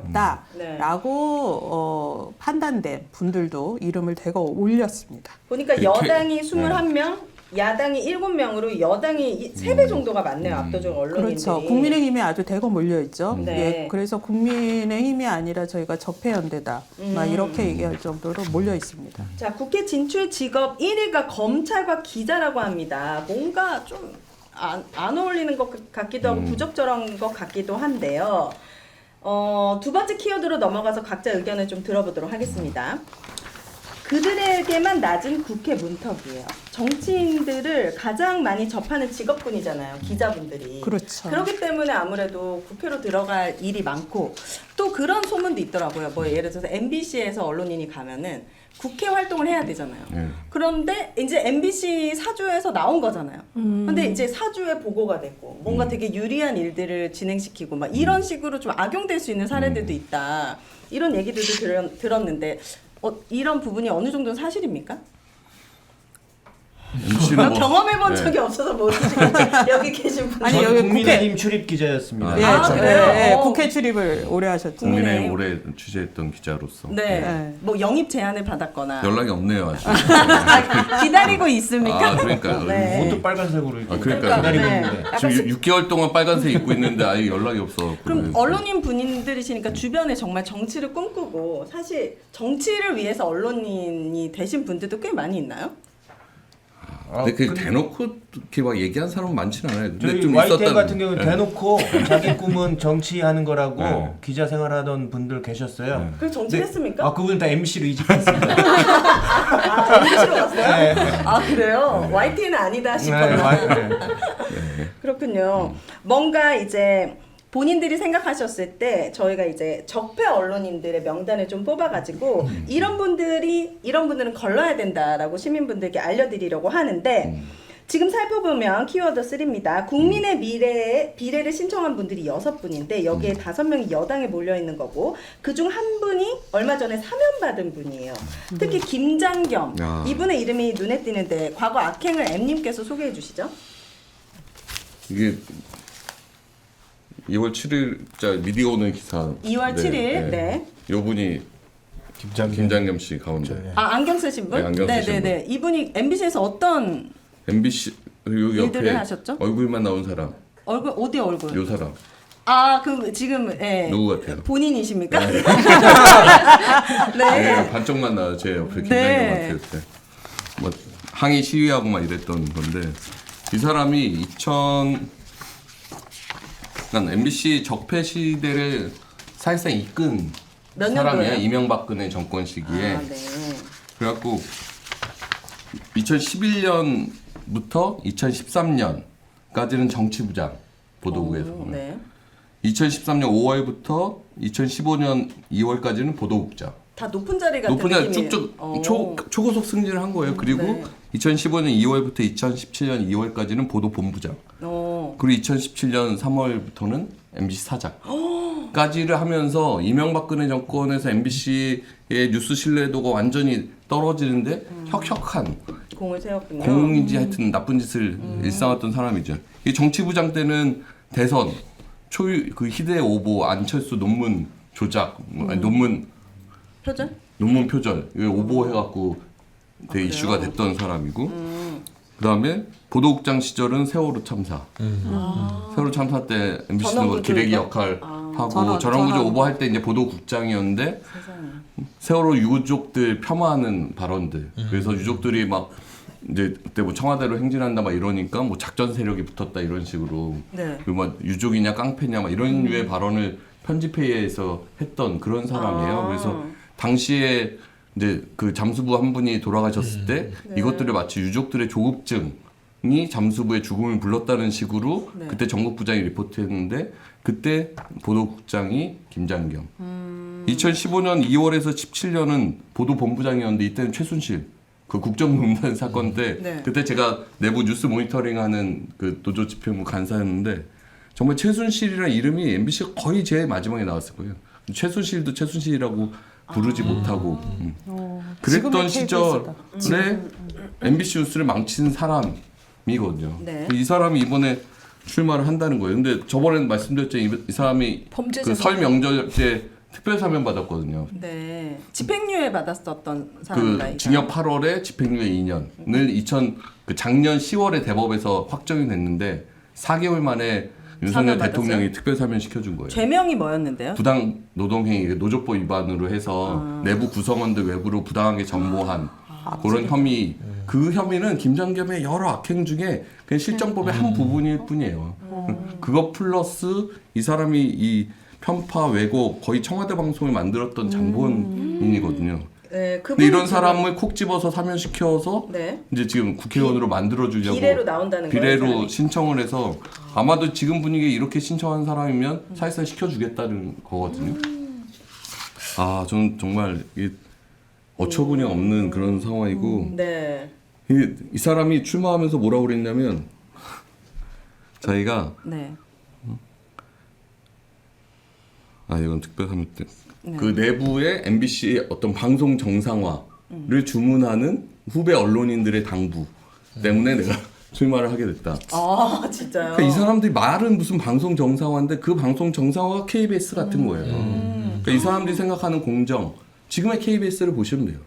없다라고 판단된 분들도 이름을 대거 올렸습니다. 보니까 여당이 21명, 야당이 7명으로 여당이 3배 정도가 많네요. 압도적 언론인들이. 그렇죠. 국민의힘에 아주 대거 몰려 있죠. 네. 예, 그래서 국민의힘이 아니라 저희가 적폐연대다 막 이렇게 얘기할 정도로 몰려 있습니다. 자, 국회 진출 직업 1위가 검찰과 기자라고 합니다. 뭔가 좀 안 어울리는 것 같기도 하고 부적절한 것 같기도 한데요. 두 번째 키워드로 넘어가서 각자 의견을 좀 들어보도록 하겠습니다. 그들에게만 낮은 국회 문턱이에요. 정치인들을 가장 많이 접하는 직업군이잖아요. 기자분들이. 그렇죠. 그렇기 때문에 아무래도 국회로 들어갈 일이 많고 또 그런 소문도 있더라고요. 뭐 예를 들어서 MBC에서 언론인이 가면은 국회 활동을 해야 되잖아요. 그런데 이제 MBC 사주에서 나온 거잖아요. 근데 이제 사주에 보고가 됐고 뭔가 되게 유리한 일들을 진행시키고 막 이런 식으로 좀 악용될 수 있는 사례들도 있다. 이런 얘기들도 들었는데 이런 부분이 어느 정도는 사실입니까? MC는 뭐, 경험해본 네. 적이 없어서 모르시겠지. 여기 계신 분들. 아니, 전 여기 국민의힘 출입 기자였습니다. 예, 그래요? 국회 출입을 오래 하셨죠. 국민의힘 오래 취재했던 기자로서 네. 네. 뭐 영입 제안을 받았거나 연락이 없네요 아직. 기다리고 있습니까? 아 그러니까요. 네. 옷도 빨간색으로 이렇게 그러니까요. 기다리고 네. 있는데. 지금 6개월 동안 빨간색 입고 있는데 아예 연락이 없어. 그럼 언론인 분들이시니까 주변에 정말 정치를 꿈꾸고 사실 정치를 위해서 언론인이 되신 분들도 꽤 많이 있나요? 근데 그 대놓고 이렇게 막 얘기한 사람은 많지는 않아요. 근데 저희 좀 YTN 있었다는. 같은 경우는 대놓고 자기 꿈은 정치하는 거라고 네. 기자 생활하던 분들 계셨어요. 그럼 정치했습니까? 아 그분 다 MC로 이직했습니다. 아, MBC로 갔어요? 네. 아 그래요? YTN은 아니다 싶었나? 네. 그렇군요. 뭔가 이제 본인들이 생각하셨을 때 저희가 이제 적폐 언론인들의 명단을 좀 뽑아가지고 이런 분들은 걸러야 된다라고 시민분들께 알려드리려고 하는데 지금 살펴보면 키워드 3입니다. 국민의 비례를 신청한 분들이 6분인데 여기에 5명이 여당에 몰려있는 거고 그중 한 분이 얼마 전에 사면받은 분이에요. 특히 김장겸 야. 이분의 이름이 눈에 띄는데 과거 악행을 M님께서 소개해 주시죠. 이게 2월 7일자 미디어 오늘 기사. 2월 7일 네. 요 분이 김장겸 씨 가운데. 네. 아 안경 쓰신 분? 네, 안경 쓰신 네네네. 이분이 MBC에서 어떤 MBC 여기 일들을 옆에 하셨죠? 얼굴만 나온 사람. 얼굴 어디 얼굴? 요 사람. 아 그 지금 예. 누구 같아요? 본인이십니까? 네. 네, 반쪽만 나와요. 제 옆에 네. 김장겸한테 그때. 뭐 항의 시위하고 막 이랬던 건데 이 사람이 그러니까 MBC 적폐 시대를 사실상 이끈 몇 사람이야. 년도예요? 이명박근혜 정권 시기에. 아, 네. 그래갖고 2011년부터 2013년까지는 정치부장 보도국에서. 네. 2013년 5월부터 2015년 2월까지는 보도국장. 다 높은 자리 같은 높은 자리 느낌이에요. 쭉쭉 어. 초고속 승진을 한 거예요. 그리고 네. 2015년 2월부터 2017년 2월까지는 보도본부장. 그리고 2017년 3월부터는 MBC 사장까지를 하면서 이명박근혜 정권에서 MBC의 뉴스 신뢰도가 완전히 떨어지는데 혁혁한 공을 세웠군요. 공인지 하여튼 나쁜 짓을 일삼았던 사람이죠. 이 정치부장 때는 대선 그 희대 오보 안철수 논문 조작 아니, 논문 표절 이거 오보해갖고 되게 이슈가 됐던 사람이고 그다음에 보도국장 시절은 세월호 참사 세월호 참사 때 MBC도 전원구조 기레기 이거? 역할 하고 전원. 전원구조 오보할 때 이제 보도국장이었는데 세월호 유족들 폄하하는 발언들 그래서 유족들이 막 이제 그때 뭐 청와대로 행진한다 막 이러니까 뭐 작전 세력이 붙었다 이런 식으로 네. 그리고 막 유족이냐 깡패냐 막 이런 류의 발언을 편집회의에서 했던 그런 사람이에요. 아. 그래서 당시에 이제 그 잠수부 한 분이 돌아가셨을 때 네. 이것들을 마치 유족들의 조급증이 잠수부의 죽음을 불렀다는 식으로 네. 그때 전국부장이 리포트했는데 그때 보도국장이 김장겸. 2015년 2월에서 17년은 보도본부장이었는데 이때는 최순실 그 국정농단 사건 때 네. 그때 제가 내부 뉴스 모니터링하는 그 노조 집행부 간사였는데 정말 최순실이라는 이름이 MBC가 거의 제일 마지막에 나왔을 거예요. 최순실도 최순실이라고 부르지 못하고 그랬던 지금의 시절에 MBC 뉴스를 망친 사람이거든요. 네. 이 사람이 이번에 출마를 한다는 거예요. 근데 저번에 말씀드렸죠. 이 사람이 범죄자 그 설 명절제 특별 사면 받았거든요. 네. 집행유예 받았었던 그 사람입니다. 징역 8월에 집행유예 2년을 작년 10월에 대법에서 확정이 됐는데 4개월 만에 윤석열 사면 대통령이 받았어요? 특별 사면 시켜준 거예요. 죄명이 뭐였는데요? 부당 노동행위 노조법 위반으로 해서 내부 구성원들 외부로 부당하게 전모한 그런 혐의. 그 혐의는 김장겸의 여러 악행 중에 그냥 실정법의 한 부분일 뿐이에요. 그거 플러스 이 사람이 이 편파 왜곡 거의 청와대 방송을 만들었던 장본인이거든요. 네, 근데 이런 지금- 사람을 콕 집어서 사면시켜서 네. 이제 지금 국회의원으로 만들어주려고 비례로 나온다는 거예요, 이 비례로 사람이? 신청을 해서 아마도 지금 분위기에 이렇게 신청한 사람이면 사실상 시켜주겠다는 거거든요. 아, 저는 정말 이게 어처구니 없는 그런 상황이고 네. 이 사람이 출마하면서 뭐라고 그랬냐면 자기가 네. 이건 특별하면 네. 그 내부의 MBC의 어떤 방송 정상화를 주문하는 후배 언론인들의 당부 때문에 내가 출마를 하게 됐다. 아, 진짜요? 그러니까 이 사람들이 말은 무슨 방송 정상화인데 그 방송 정상화가 KBS 같은 거예요. 그러니까 이 사람들이 생각하는 공정, 지금의 KBS를 보시면 돼요.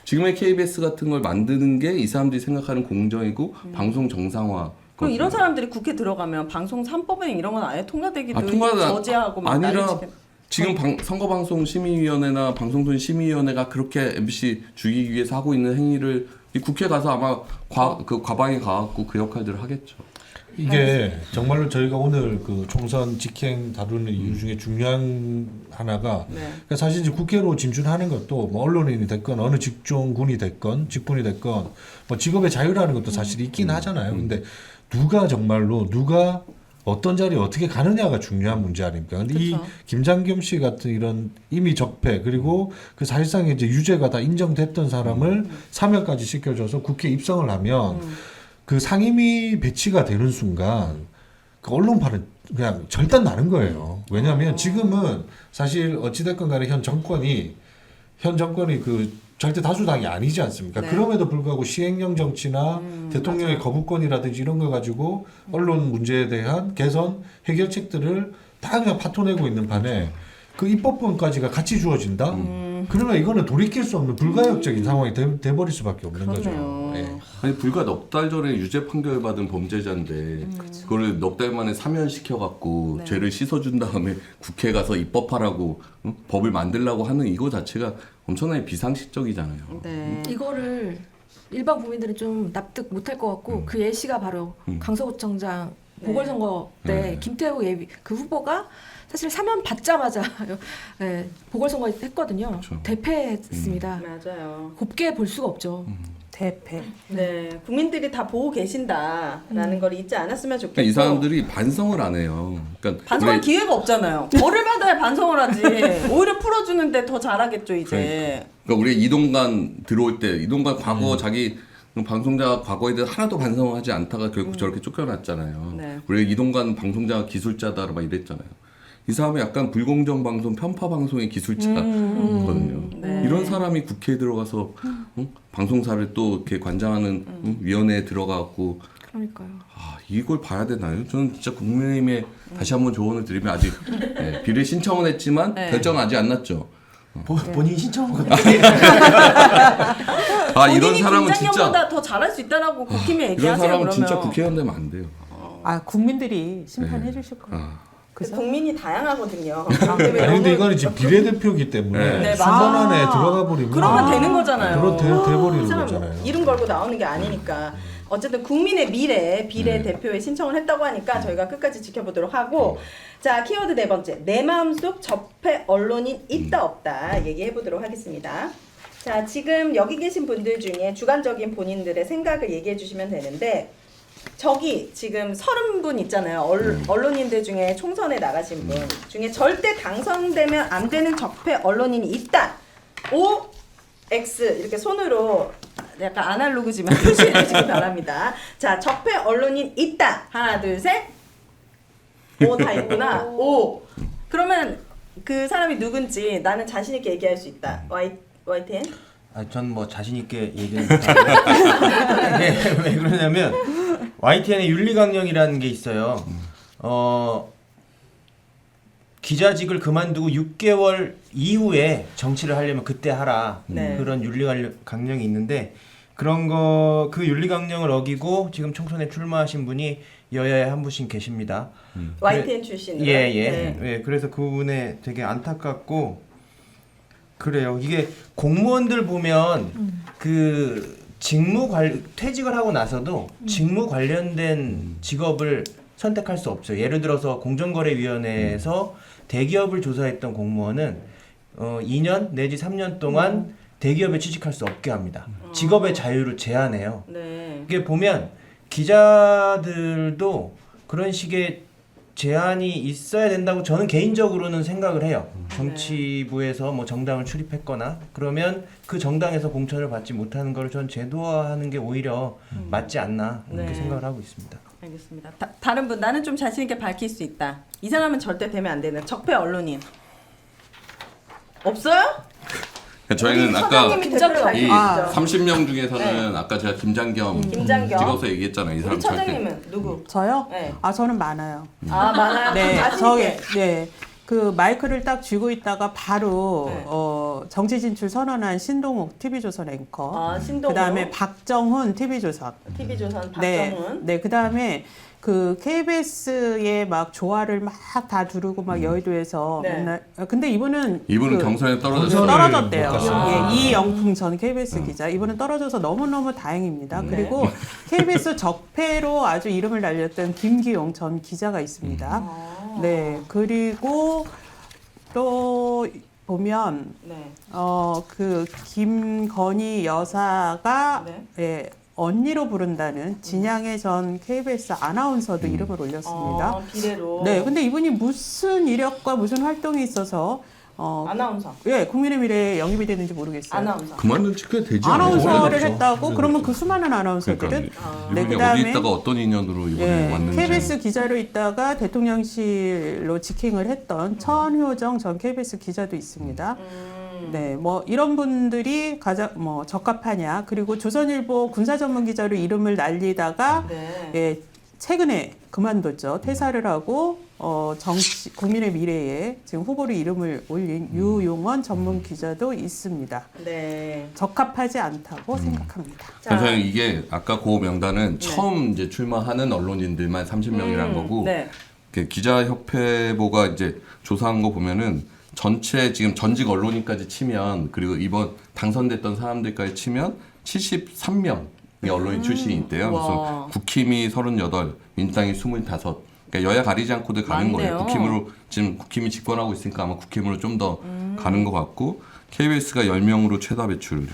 지금의 KBS 같은 걸 만드는 게 이 사람들이 생각하는 공정이고 방송 정상화. 그럼 이런 사람들이 국회 들어가면 방송 3법에 이런 건 아예 통과되기도 저지하고 막 아니라 난리치게. 지금 선거방송 심의위원회나 방송통 심의위원회가 그렇게 MBC 죽이기 위해서 하고 있는 행위를 이 국회 가서 아마 그 과방에 가갖고 그 역할들을 하겠죠. 이게 정말로 저희가 오늘 그 총선 직행 다루는 이유 중에 중요한 하나가 네. 그러니까 사실 이제 국회로 진출하는 것도 뭐 언론인이 됐건 어느 직종군이 됐건 직군이 됐건 뭐 직업의 자유라는 것도 사실 있긴 하잖아요. 근데 누가 어떤 자리에 어떻게 가느냐가 중요한 문제 아닙니까? 근데 이 그쵸. 김장겸 씨 같은 이런 이미 적폐 그리고 그 사실상 이제 유죄가 다 인정됐던 사람을 사면까지 시켜줘서 국회 입성을 하면 그 상임위 배치가 되는 순간 그 언론파는 그냥 절단 나는 거예요. 왜냐하면 지금은 사실 어찌됐건 간에 현 정권이 그 절대 다수당이 아니지 않습니까? 네. 그럼에도 불구하고 시행령 정치나 대통령의 맞아요. 거부권이라든지 이런 걸 가지고 언론 문제에 대한 개선 해결책들을 다 그냥 파토내고 있는 판에 그 입법권까지가 같이 주어진다? 그러면 이거는 돌이킬 수 없는 불가역적인 상황이 돼버릴 수밖에 없는 그러네요. 거죠. 예. 아니 불과 넉 달 전에 유죄 판결 받은 범죄자인데 그거를 넉 달 만에 사면시켜갖고 네. 죄를 씻어준 다음에 국회 가서 입법하라고 법을 만들라고 하는 이거 자체가 엄청나게 비상식적이잖아요. 네. 이거를 일반 국민들은 좀 납득 못할 것 같고 그 예시가 바로 강서구청장 보궐선거 때 네. 김태우 그 후보가 사실 사면 받자마자 네, 보궐선거 했거든요. 그렇죠. 대패했습니다. 맞아요. 곱게 볼 수가 없죠. 대패. 네, 국민들이 다 보고 계신다라는 걸 잊지 않았으면 좋겠고. 그러니까 이 사람들이 반성을 안 해요. 그러니까 반성할 원래 기회가 없잖아요. 벌을 받아야 반성을 하지. 오히려 풀어주는데 더 잘하겠죠 이제. 그러니까 우리 이동관 들어올 때 이동관 과거 자기 방송자 과거에 대해 하나도 반성하지 않다가 결국 저렇게 쫓겨났잖아요. 네. 우리 이동관 방송자 기술자다 막 이랬잖아요. 이 사람은 약간 불공정 방송, 편파 방송의 기술자거든요. 네. 이런 사람이 국회에 들어가서 방송사를 또 이렇게 관장하는 위원회에 들어가고 그러니까요. 이걸 봐야 되나요? 저는 진짜 국민의힘에 다시 한번 조언을 드리면 아직 비례 신청은 했지만 네. 결정은 아직 안 났죠. 본인 신청한 거 이런 사람은 진짜 김장겸보다 더 잘할 수 있다라고 국힘에 이런 얘기하세요. 사람은 그러면. 진짜 국회의원 되면 안 돼요. 국민들이 심판해 주실 거예요. 그죠? 국민이 다양하거든요. 아니 근데 이거는 지금 비례대표이기 때문에 네, 순번 맞아요. 안에 들어가 버리면 그러면 되는 거잖아요. 돼버리는 사람 거잖아요. 이름 걸고 나오는 게 아니니까. 어쨌든 국민의 미래 비례 대표에 신청을 했다고 하니까 저희가 끝까지 지켜보도록 하고 자 키워드 네 번째 내 마음속 적폐 언론인 있다 없다 얘기해 보도록 하겠습니다. 자 지금 여기 계신 분들 중에 주관적인 본인들의 생각을 얘기해 주시면 되는데 저기 지금 30분 있잖아요. 언론인들 중에 총선에 나가신 분 중에 절대 당선되면 안 되는 적폐 언론인이 있다. O, X 이렇게 손으로 약간 아날로그지만 표시해 주시기 바랍니다. 자, 적폐 언론인 있다. 하나, 둘, 셋. 오, 다 있구나. 오. 그러면 그 사람이 누군지 나는 자신 있게 얘기할 수 있다. YTN? 전 뭐 자신 있게 얘기는 못하는데 왜 그러냐면 YTN의 윤리강령이라는 게 있어요. 기자직을 그만두고 6개월 이후에 정치를 하려면 그때 하라. 네. 그런 윤리강령이 있는데 그런 거 그 윤리강령을 어기고 지금 총선에 출마하신 분이 여야에 한 분씩 계십니다. YTN 출신. 예. 예. 그래서 그 부분에 되게 안타깝고 그래요. 이게 공무원들 보면 그 퇴직을 하고 나서도 직무 관련된 직업을 선택할 수 없어요. 예를 들어서 공정거래위원회에서 대기업을 조사했던 공무원은 2년 내지 3년 동안 대기업에 취직할 수 없게 합니다. 직업의 자유를 제한해요. 네. 이게 보면 기자들도 그런 식의 제한이 있어야 된다고 저는 개인적으로는 생각을 해요. 정치부에서 뭐 정당을 출입했거나 그러면 그 정당에서 공천을 받지 못하는 걸 전 제도화하는 게 오히려 맞지 않나 그렇게 네. 생각을 하고 있습니다. 알겠습니다. 다른 분 나는 좀 자신 있게 밝힐 수 있다. 이 사람은 절대 되면 안 되는 적폐 언론인. 없어요? 저희는 우리 아까 서장님이 대표로 이 밝히시죠. 30명 중에서는 아까 제가 김장겸 김장겸. 찍어서 얘기했잖아요. 이 우리 사람 절대 처장님은 누구? 저요? 네. 저는 많아요. 아, 많아요. 네, 자신 저기 있게. 네. 그 마이크를 딱 쥐고 있다가 바로 네. 정치 진출 선언한 신동욱 TV조선 앵커. 아, 신동욱. 그다음에 박정훈 TV조선. TV조선 네. 박정훈. 네, 그다음에 그 KBS에 막 조화를 막 다 두르고 막 여의도에서 네. 맨날 근데 이분은 경선에 떨어졌어요. 떨어졌대요. 못 갔어요. 예, 이영풍 전 KBS 기자. 이분은 떨어져서 너무너무 다행입니다. 그리고 KBS 적폐로 아주 이름을 날렸던 김기용 전 기자가 있습니다. 네. 그리고 또 보면 네. 그 김건희 여사가 네. 예, 언니로 부른다는 진양의 전 KBS 아나운서도 이름을 올렸습니다. 비례로. 네, 근데 이분이 무슨 이력과 무슨 활동이 있어서 아나운서. 예, 국민의 미래에 영입이 되는지 모르겠어요. 아나운서. 그만둔 지 꽤 되지 않아요? 아나운서를 오래됐죠. 했다고 그러면 그 수많은 아나운서들은 그러니까 네, 이분이 그다음에 어디 있다가 어떤 인연으로 이번에 예, 왔는지 KBS 기자로 있다가 대통령실로 직행을 했던 천효정 전 KBS 기자도 있습니다. 네, 뭐 이런 분들이 가장 뭐 적합하냐. 그리고 조선일보 군사 전문 기자로 이름을 날리다가 네. 예, 최근에 그만뒀죠. 퇴사를 하고 정치 국민의 미래에 지금 후보로 이름을 올린 유용원 전문 기자도 있습니다. 네. 적합하지 않다고 생각합니다. 자, 저는 이게 아까 그 명단은 처음 이제 출마하는 언론인들만 30명이라는 거고 네. 그 기자협회보가 이제 조사한 거 보면은 전체 지금 전직 언론인까지 치면 그리고 이번 당선됐던 사람들까지 치면 73명의 언론인 출신이 있대요. 와. 그래서 국힘이 38, 민주당이 25. 그러니까 여야 가리지 않고들 가는 많네요. 거예요. 국힘으로 지금 국힘이 집권하고 있으니까 아마 국힘으로 좀 더 가는 것 같고 KBS가 10명으로 최다 배출.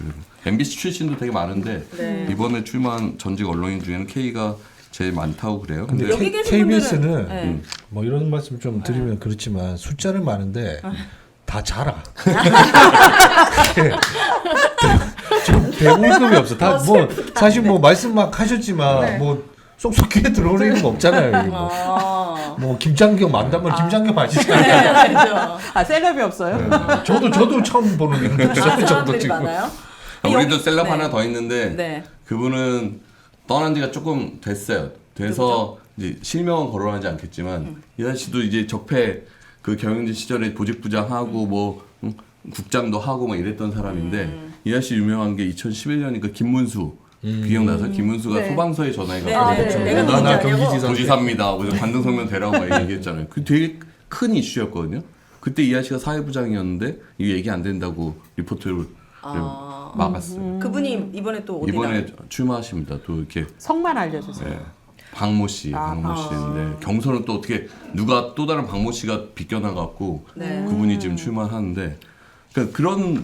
MBC 출신도 되게 많은데 네. 이번에 출마한 전직 언론인 중에는 K가 제일 많다고 그래요. 근데 여기 계신 KBS는 분들은, 네. 뭐 이런 말씀 좀 드리면 그렇지만 숫자는 많은데 다 자라. 좀 대물급이 없어. 다 뭐 사실 뭐 말씀 막 하셨지만 뭐 쏙쏙 귀에 들어오는 건 없잖아요. 여기 뭐 김장겸 만나면 김장겸 아시잖아요. 알죠. 아, 셀럽이 없어요? 네. 저도 처음 보는 게 있어요. 저도 사람들이 지금. 많아요? 우리도 셀럽 네. 하나 더 있는데 네. 그분은 떠난 지가 조금 됐어요. 돼서 이제 실명은 거론하지 않겠지만 이 아저씨도 이제 적폐 그 경영진 시절에 보직부장하고 뭐 국장도 하고 막 이랬던 사람인데 이 아저씨 유명한 게 2011년이니까 김문수 기억나서 김문수가 네. 소방서에 전화해가지고 네, 네, 네. 내가 나 누군지 경기지사. 도지사입니다. 그래서 관등성명 대라고 막 얘기했잖아요. 그 되게 큰 이슈였거든요. 그때 이 아저씨가 사회부장이었는데 이게 얘기 안 된다고 리포트를 막았어요. 그분이 이번에 또 어디다? 이번에 출마하십니다. 또 이렇게 성만 알려주세요. 네. 박모 씨인데 경선은 또 어떻게 누가 또 다른 박모 씨가 비껴나갖고 네. 그분이 지금 출마하는데 그러니까 그러니까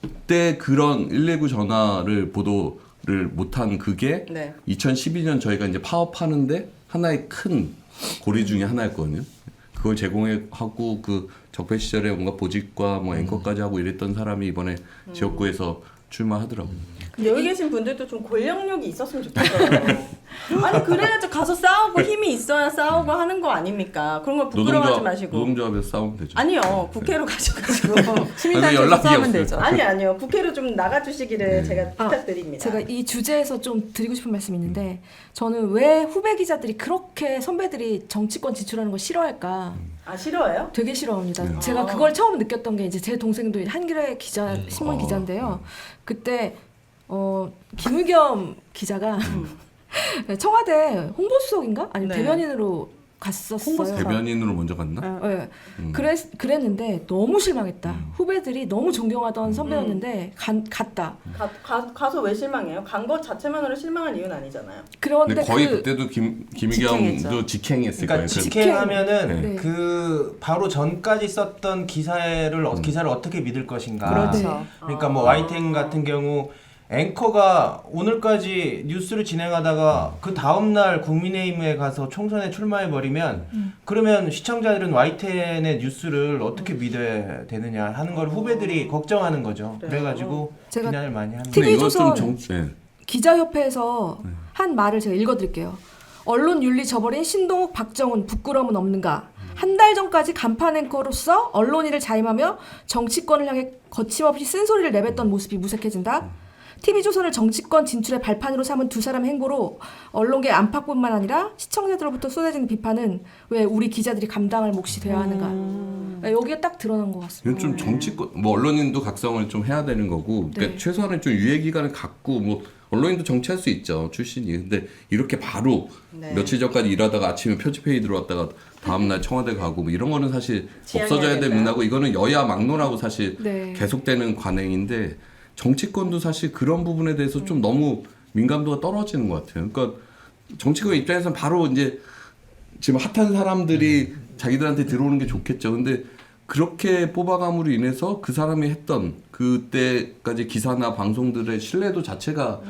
그때 그런 119 전화를 보도를 못한 그게 네. 2012년 저희가 이제 파업하는데 하나의 큰 고리 중에 하나였거든요. 그걸 제공하고 그 적폐 시절에 뭔가 보직과 뭐 앵커까지 하고 이랬던 사람이 이번에 지역구에서 출마하더라고요. 근데 여기 계신 분들도 좀 권력력이 있었으면 좋겠어요. 아니 그래야지 가서 싸우고 힘이 있어야 싸우고 하는 거 아닙니까? 그런 걸 부끄러워하지 마시고. 노동조합에서 싸우면 되죠. 아니요 국회로 가셔가지고. 시민단체에서 연락이 싸우면 없어요. 되죠. 아니요 국회로 좀 나가주시기를 제가 부탁드립니다. 제가 이 주제에서 좀 드리고 싶은 말씀이 있는데 저는 왜 후배 기자들이 그렇게 선배들이 정치권 진출하는 거 싫어할까? 아 싫어요? 되게 싫어합니다. 네. 제가 그걸 처음 느꼈던 게 이제 제 동생도 한겨레 기자 신문 기자인데요. 그때 김의겸 기자가 청와대 홍보수석인가 아니면 네. 대변인으로 갔었어요. 대변인으로 먼저 갔나? 네. 그랬는데 너무 실망했다. 후배들이 너무 존경하던 선배였는데 갔다. 가서 왜 실망해요? 간 것 자체만으로 실망한 이유는 아니잖아요. 그런데 근데 거의 그때도 김의겸도 직행했죠. 직행했을 그러니까 거예요. 직행하면은 네. 그 바로 전까지 썼던 기사를 어떻게 믿을 것인가. 그렇죠. 그러니까 뭐 YTN 같은 경우 앵커가 오늘까지 뉴스를 진행하다가 그 다음 날 국민의힘에 가서 총선에 출마해 버리면 그러면 시청자들은 YTN의 뉴스를 어떻게 믿어야 되느냐 하는 걸 후배들이 걱정하는 거죠. 그래가지고 제가 비난을 많이 하는 TV 거예요. 조선 네. 기자협회에서 한 말을 제가 읽어드릴게요. 언론 윤리 저버린 신동욱, 박정훈 부끄러움은 없는가? 한 달 전까지 간판 앵커로서 언론인을 자임하며 정치권을 향해 거침없이 쓴소리를 내뱉던 모습이 무색해진다. TV조선을 정치권 진출의 발판으로 삼은 두 사람의 행보로 언론계 안팎뿐만 아니라 시청자들로부터 쏟아지는 비판은 왜 우리 기자들이 감당할 몫이 되어야 하는가. 여기에 딱 드러난 것 같습니다. 이건 좀 정치권 뭐 언론인도 각성을 좀 해야 되는 거고 그러니까 네. 최소한은 좀 유예 기간을 갖고 뭐 언론인도 정치할 수 있죠 출신이 근데 이렇게 바로 네. 며칠 전까지 일하다가 아침에 표집회의 들어왔다가 다음날 청와대 가고 뭐 이런 거는 사실 지양해야 없어져야 될 된다. 문화고 이거는 여야 막론하고 사실 네. 계속되는 관행인데 정치권도 사실 그런 부분에 대해서 좀 너무 민감도가 떨어지는 것 같아요. 그러니까 정치권 입장에서는 바로 이제 지금 핫한 사람들이 자기들한테 들어오는 게 좋겠죠. 근데 그렇게 뽑아감으로 인해서 그 사람이 했던 그때까지 기사나 방송들의 신뢰도 자체가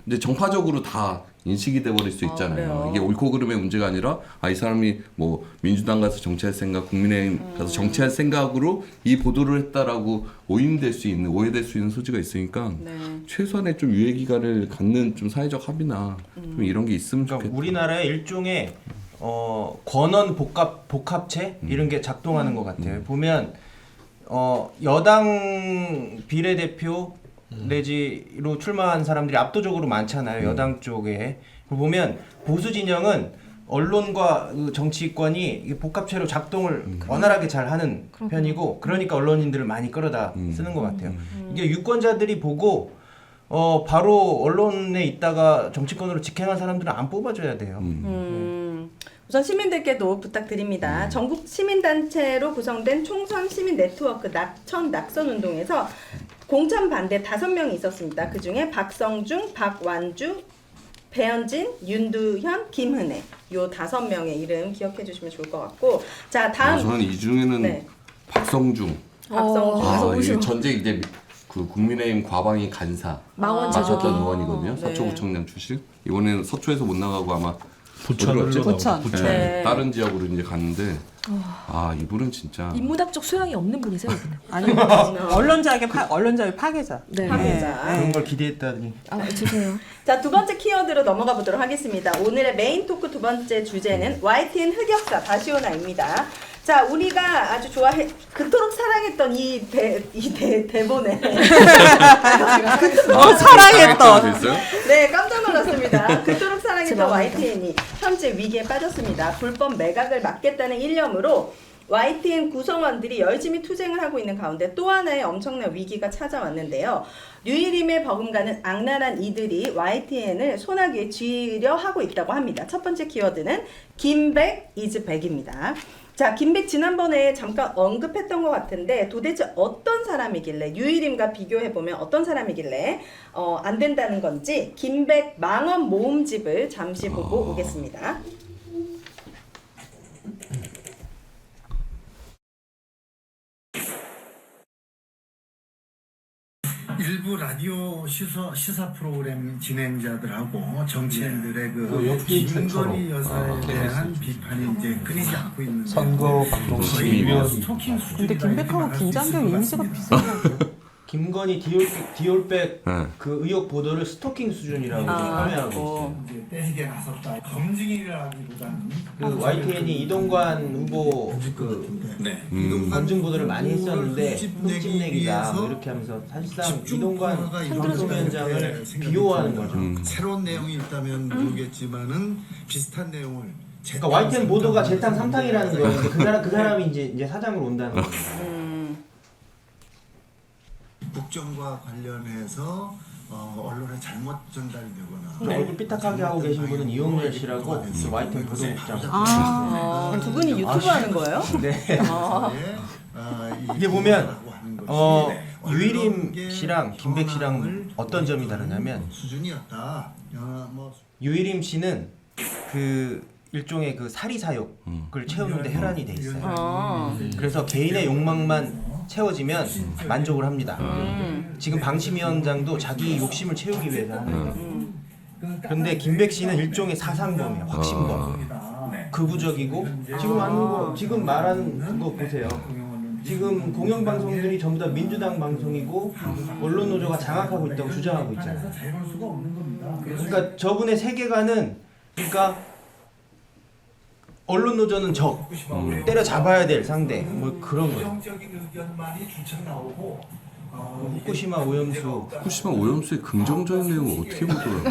이제 정파적으로 다 인식이 돼버릴 수 있잖아요. 그래요? 이게 옳고 그름의 문제가 아니라 이 사람이 뭐 민주당 가서 정치할 생각, 국민의힘 가서 정치할 생각으로 이 보도를 했다라고 오해될 수 있는 소지가 있으니까 네. 최소한의 좀 유예 기간을 갖는 좀 사회적 합의나 좀 이런 게 있으면 그러니까 좋겠다. 우리나라의 일종의 권원 복합체 이런 게 작동하는 것 같아요. 보면 여당 비례대표 내지로 출마한 사람들이 압도적으로 많잖아요. 여당 쪽에. 보면 보수 진영은 언론과 그 정치권이 이게 복합체로 작동을 원활하게 잘 하는 편이고 그러니까 언론인들을 많이 끌어다 쓰는 것 같아요. 이게 유권자들이 보고 바로 언론에 있다가 정치권으로 직행한 사람들은 안 뽑아줘야 돼요. 우선 시민들께도 부탁드립니다. 전국 시민단체로 구성된 총선 시민 네트워크 낙천 운동에서 공천 반대 5명이 있었습니다. 그 중에 박성중, 박완주, 배현진, 윤두현, 김은혜 요 5명의 이름 기억해 주시면 좋을 것 같고 자 다음 저는 이 중에는 네. 박성중. 박성중 이게 전직 이제 그 국민의힘 과방위 간사 망원 맡았던 제조기. 의원이거든요. 네. 서초구청장 출신. 이번에는 서초에서 못 나가고 아마 부천으로 어디로 갔지? 부천. 부천. 네. 다른 지역으로 이제 갔는데 이분은 진짜 인문학적 소양이 없는 분이세요. 이분은. 아니 언론자의 파괴자. 네. 파괴자. 그런 걸 기대했다니. 죄송해요. 자, 두 번째 키워드로 넘어가 보도록 하겠습니다. 오늘의 메인 토크 두 번째 주제는 YTN 흑역사 다시오나입니다. 자, 우리가 아주 그토록 사랑했던 이 대본에 사랑했던. 됐어요? 네, 깜짝 놀랐습니다. 그토록 사랑했던 제가 YTN이 현재 위기에 빠졌습니다. 불법 매각을 막겠다는 일념으로 YTN 구성원들이 열심히 투쟁을 하고 있는 가운데 또 하나의 엄청난 위기가 찾아왔는데요. 류일임에 버금가는 악랄한 이들이 YTN을 소나기에 쥐려 하고 있다고 합니다. 첫 번째 키워드는 김백 is back입니다. 자, 김백 지난번에 잠깐 언급했던 것 같은데 도대체 어떤 사람이길래 류일임과 비교해보면 어떤 사람이길래 안 된다는 건지 김백 망원 모음집을 잠시 보고 오겠습니다. 일부 라디오 시사 프로그램 진행자들하고 정치인들의 그 역기 김건희 최초로. 여사에 대한 비판이 이제 끊이지 않고 있는데 선거 방송 거의 심의위원 스토킹 수준이다 근데 이렇게 김백하고 말할 수 있을 김장겸 것 이미지가 같습니다. 비슷해요. 김건희 디올백 네. 그 의혹 보도를 스토킹 수준이라고 지금 판매하고 있어요. 이제 때리게 나섰다. 검증이라기보다는 그 YTN이 이동관 후보 그 검증 보도를 많이 했었는데 흠집내기다 뭐 이렇게 하면서 사실상 이동관 방송위원장을 비호하는 거죠. 새로운 내용이 있다면 모르겠지만은 비슷한 내용을 그러니까 YTN 보도가 재탕 3탕이라는 거예요. 그 사람이 이제 사장으로 온다는 거예요. 국정과 관련해서 언론에 잘못 전달이 되거나 저 얼굴 삐딱하게 하고 계신 분은 이용렬 씨라고 그 YTN 보도국장. 두 분이 유튜브 하는 거예요? 네. 이게 보면 유일임 씨랑 김백 씨랑 어떤 점이 다르냐면 수준이었다. 뭐 유일임 씨는 그 일종의 그 사리 사욕을 채우는데 혈안이 돼 있어요. 그래서 개인의 욕망만 채워지면 만족을 합니다. 지금 방심위원장도 자기 욕심을 채우기 위해서 하는 거예요. 그런데 김백 씨는 일종의 사상범이에요. 확신범. 극우적이고 지금 말하는 그거 보세요. 지금 공영방송들이 전부 다 민주당 방송이고 언론 노조가 장악하고 있다고 주장하고 있잖아요. 그러니까 저분의 세계관은 그러니까 언론 노조는 적, 때려잡아야 될 상대, 뭐 그런 거예요. 후쿠시마 오염수. 후쿠시마 오염수의 긍정적인 내용을 어떻게 보더라고요.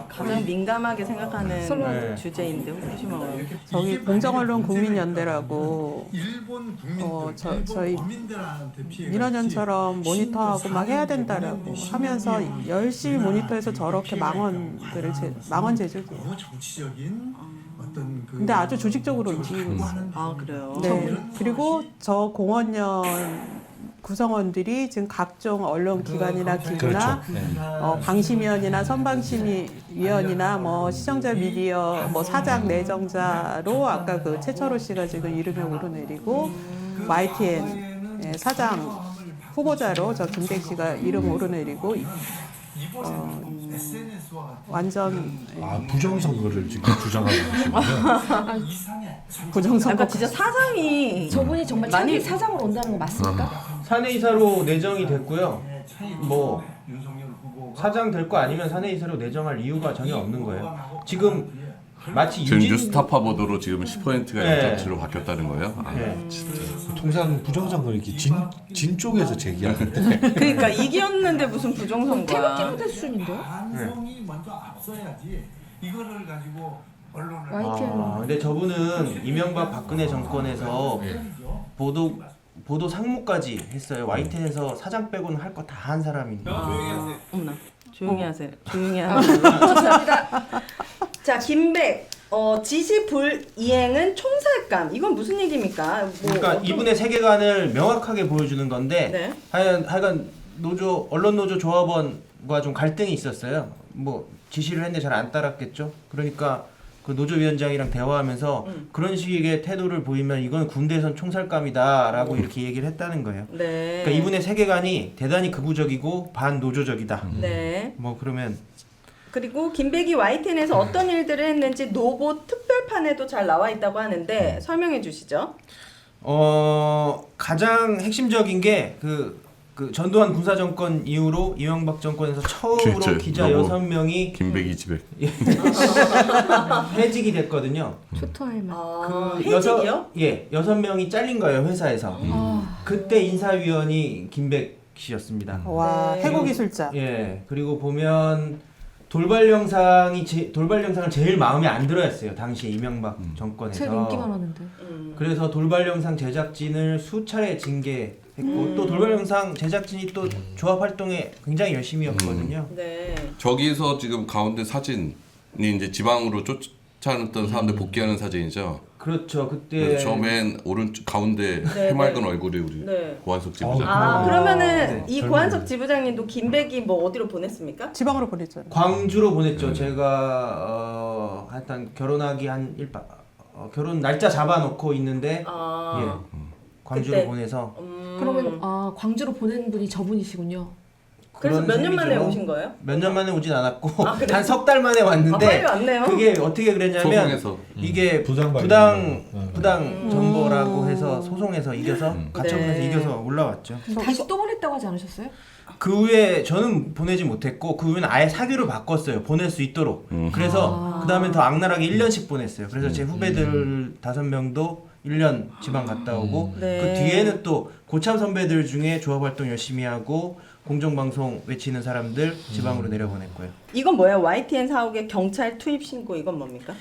가장 민감하게 생각하는 네. 주제인데 후쿠시마 오염. 저기 공정언론 국민연대라고 일본 국민들, 저희 국민들한테 피해가 민원연처럼 모니터하고 막 해야 된다라고 하면서 열심히 모니터해서 저렇게 망원 제조기예요. 너무 정치적인 어떤 그 근데 아주 조직적으로 움직이고 있어요. 아 그래요? 네. 그리고 저 공원연 구성원들이 지금 각종 언론 기관이나 기구나 그렇죠. 네. 방심위원이나 선방심위원이나 뭐 시청자 미디어 뭐 사장 내정자로 아까 그 최철호 씨가 지금 이름이 오르내리고 YTN 사장 후보자로 저 김백 씨가 이름 오르내리고 완전 부정선거를 지금 주장하고 계시군요. 부정선거. 약간 진짜 사상이 저분이 정말 많이- 차기 사장으로 온다는 거 맞습니까? 사내이사로 내정이 됐고요. 뭐 사장 될 거 아니면 사내이사로 내정할 이유가 전혀 없는 거예요. 지금 마치 지금 유진 뉴스타파 보도로 지금 10%가 네. 영장치로 바뀌었다는 거예요. 아, 네. 진짜. 통상 부정선거를 이렇게 진 쪽에서 제기하는데 그러니까 이겼는데 무슨 태극기 부정선거야? 무대 수준인데요? 반성이 먼저 앞서야지 이거를 가지고 언론을 근데 저분은 이명박 박근혜 정권에서 보도 상무까지 했어요. YTN에서 사장 빼고는 할 거 다 한 사람인데. 어머나 조용히 하세요. 조용히 하세요. 죄송합니다. 자 김백 지시 불이행은 총살감 이건 무슨 얘기입니까? 뭐 그러니까 이분의 세계관을 명확하게 보여주는 건데 네. 하여간 언론 노조 조합원과 좀 갈등이 있었어요. 뭐 지시를 했는데 잘 안 따랐겠죠. 그러니까 그 노조위원장이랑 대화하면서 그런 식의 태도를 보이면 이건 군대에선 총살감이다라고 이렇게 얘기를 했다는 거예요. 네. 그러니까 이분의 세계관이 대단히 극우적이고 반노조적이다. 네. 뭐 그러면 그리고 김백이 YTN에서 어떤 일들을 했는지 노보 특별판에도 잘 나와 있다고 하는데 설명해 주시죠. 가장 핵심적인 게 그 전두환 군사정권 이후로 이명박 정권에서 처음으로 진짜, 기자 너무 6명이 김백이 집에 해직이 됐거든요. 초토할 맛. 해직이요? 6명이 잘린 거예요, 회사에서. 그때 인사위원이 김백 씨였습니다. 와 네. 해고기술자. 예. 그리고 보면 돌발 영상을 제일 마음에 안 들어했어요. 당시에 이명박 정권에서. 제일 인기가 많은데. 그래서 돌발 영상 제작진을 수차례 징계했고 또 돌발 영상 제작진이 또 조합 활동에 굉장히 열심히 했거든요. 네. 저기서 지금 가운데 사진이 이제 지방으로 쫓아냈던 사람들 복귀하는 사진이죠. 그렇죠. 그때 저 맨 오른쪽 가운데 네, 해맑은 얼굴이 우리 네. 고한석 지부장. 그러면은 네, 이 고한석 지부장님도 김백이 뭐 어디로 보냈습니까? 지방으로 보냈잖아요. 광주로 보냈죠. 제가 하여튼 결혼하기 결혼 날짜 잡아놓고 있는데 광주로 그때. 보내서 그러면 광주로 보낸 분이 저분이시군요. 그래서 그런 몇 년 만에 셈이죠. 오신 거예요? 몇 년 만에 오진 않았고 아, 그래요? 한 석 달 만에 왔는데 아, 빨리 왔네요. 그게 어떻게 그랬냐면 소송에서 이게 부당 부당 정보라고 해서 소송에서 이겨서 가처분에서 네. 이겨서 올라왔죠. 다시 또 보냈다고 하지 않으셨어요? 그 후에 저는 보내지 못했고 그 후에는 아예 사규를 바꿨어요. 보낼 수 있도록. 그래서 그 다음에 더 악랄하게 1년씩 보냈어요. 그래서 제 후배들 5명도 1년 지방 갔다 오고 네. 그 뒤에는 또 고참 선배들 중에 조합 활동 열심히 하고 공정방송 외치는 사람들 지방으로 내려보냈고요. 이건 뭐예요? YTN 사옥의 경찰 투입 신고 이건 뭡니까?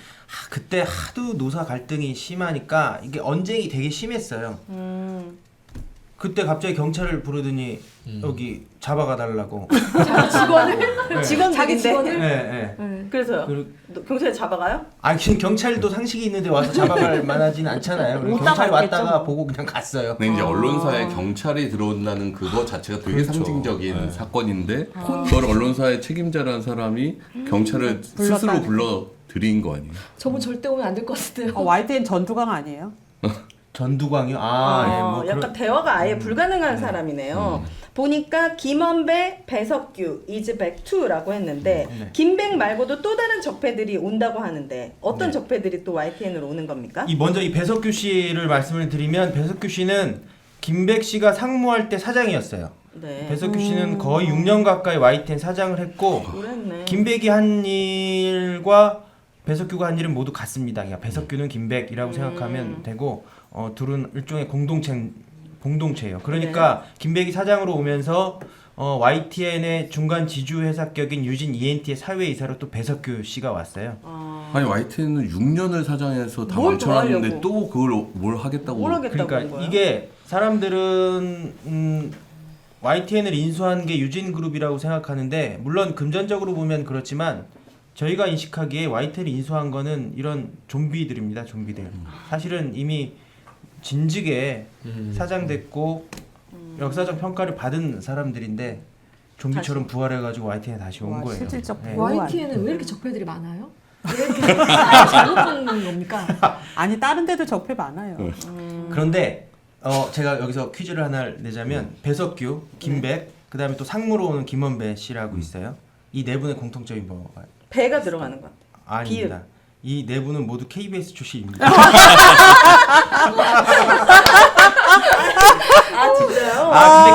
그때 하도 노사 갈등이 심하니까 이게 언쟁이 되게 심했어요. 그때 갑자기 경찰을 부르더니 여기 잡아가 달라고. 직원을? 네. 직원들인데. 자기 직원을? 네, 네. 그래서요. 경찰 잡아가요? 아, 경찰도 상식이 있는데 와서 잡아갈 만하지는 않잖아요. 그래서 오다 경찰 갔겠죠. 왔다가 보고 그냥 갔어요. 근데 이제 언론사에 경찰이 들어온다는 그거 자체가 되게 그렇죠. 상징적인 사건인데 그걸 언론사의 책임자라는 사람이 경찰을 스스로 불러들인 거 아니에요? 저분 절대 오면 안 될 것 같은데요. YTN 전두광 아니에요? 전두광이요? 약간 대화가 아예 불가능한 사람이네요. 보니까 김원배, 배석규, 이즈백 2라고 했는데 네. 김백 말고도 또 다른 적폐들이 온다고 하는데 어떤 적폐들이 또 YTN으로 오는 겁니까? 먼저 이 배석규 씨를 말씀을 드리면 배석규 씨는 김백 씨가 상무할 때 사장이었어요. 네. 배석규 씨는 거의 6년 가까이 YTN 사장을 했고 그랬네. 김백이 한 일과 배석규가 한 일은 모두 같습니다. 그러니까 배석규는 김백이라고 생각하면 되고 둘은 일종의 공동체예요. 그러니까 김백이 사장으로 오면서 YTN의 중간 지주 회사격인 유진 ENT의 사회이사로 또 배석규 씨가 왔어요. 아니 YTN은 6년을 사장해서 다 뭘 더 망쳐놨는데 하려고? 또 그걸 뭘 하겠다고? 뭘 하겠다고 그러니까 그런 거야? 이게 사람들은 YTN을 인수한 게 유진그룹이라고 생각하는데 물론 금전적으로 보면 그렇지만 저희가 인식하기에 YTN을 인수한 거는 이런 좀비들입니다. 좀비들. 사실은 이미 진즉에 사장됐고 역사적 평가를 받은 사람들인데 좀비처럼 부활해가지고 YTN에 다시 온 와, 거예요. 실질적 네. 뭐- YTN은 왜 이렇게 적폐들이 많아요? 왜 이렇게 잘못 보는 겁니까? 아니 다른 데도 적폐 많아요. 그런데 제가 여기서 퀴즈를 하나 내자면 배석규, 김백, 그다음에 또 상무로 오는 김원배 씨라고 있어요. 이 네 분의 공통점이 뭐가 배가 들어가는 것 같아. 아닙니다. 이 네 분은 모두 KBS 출신입니다. 아 진짜요?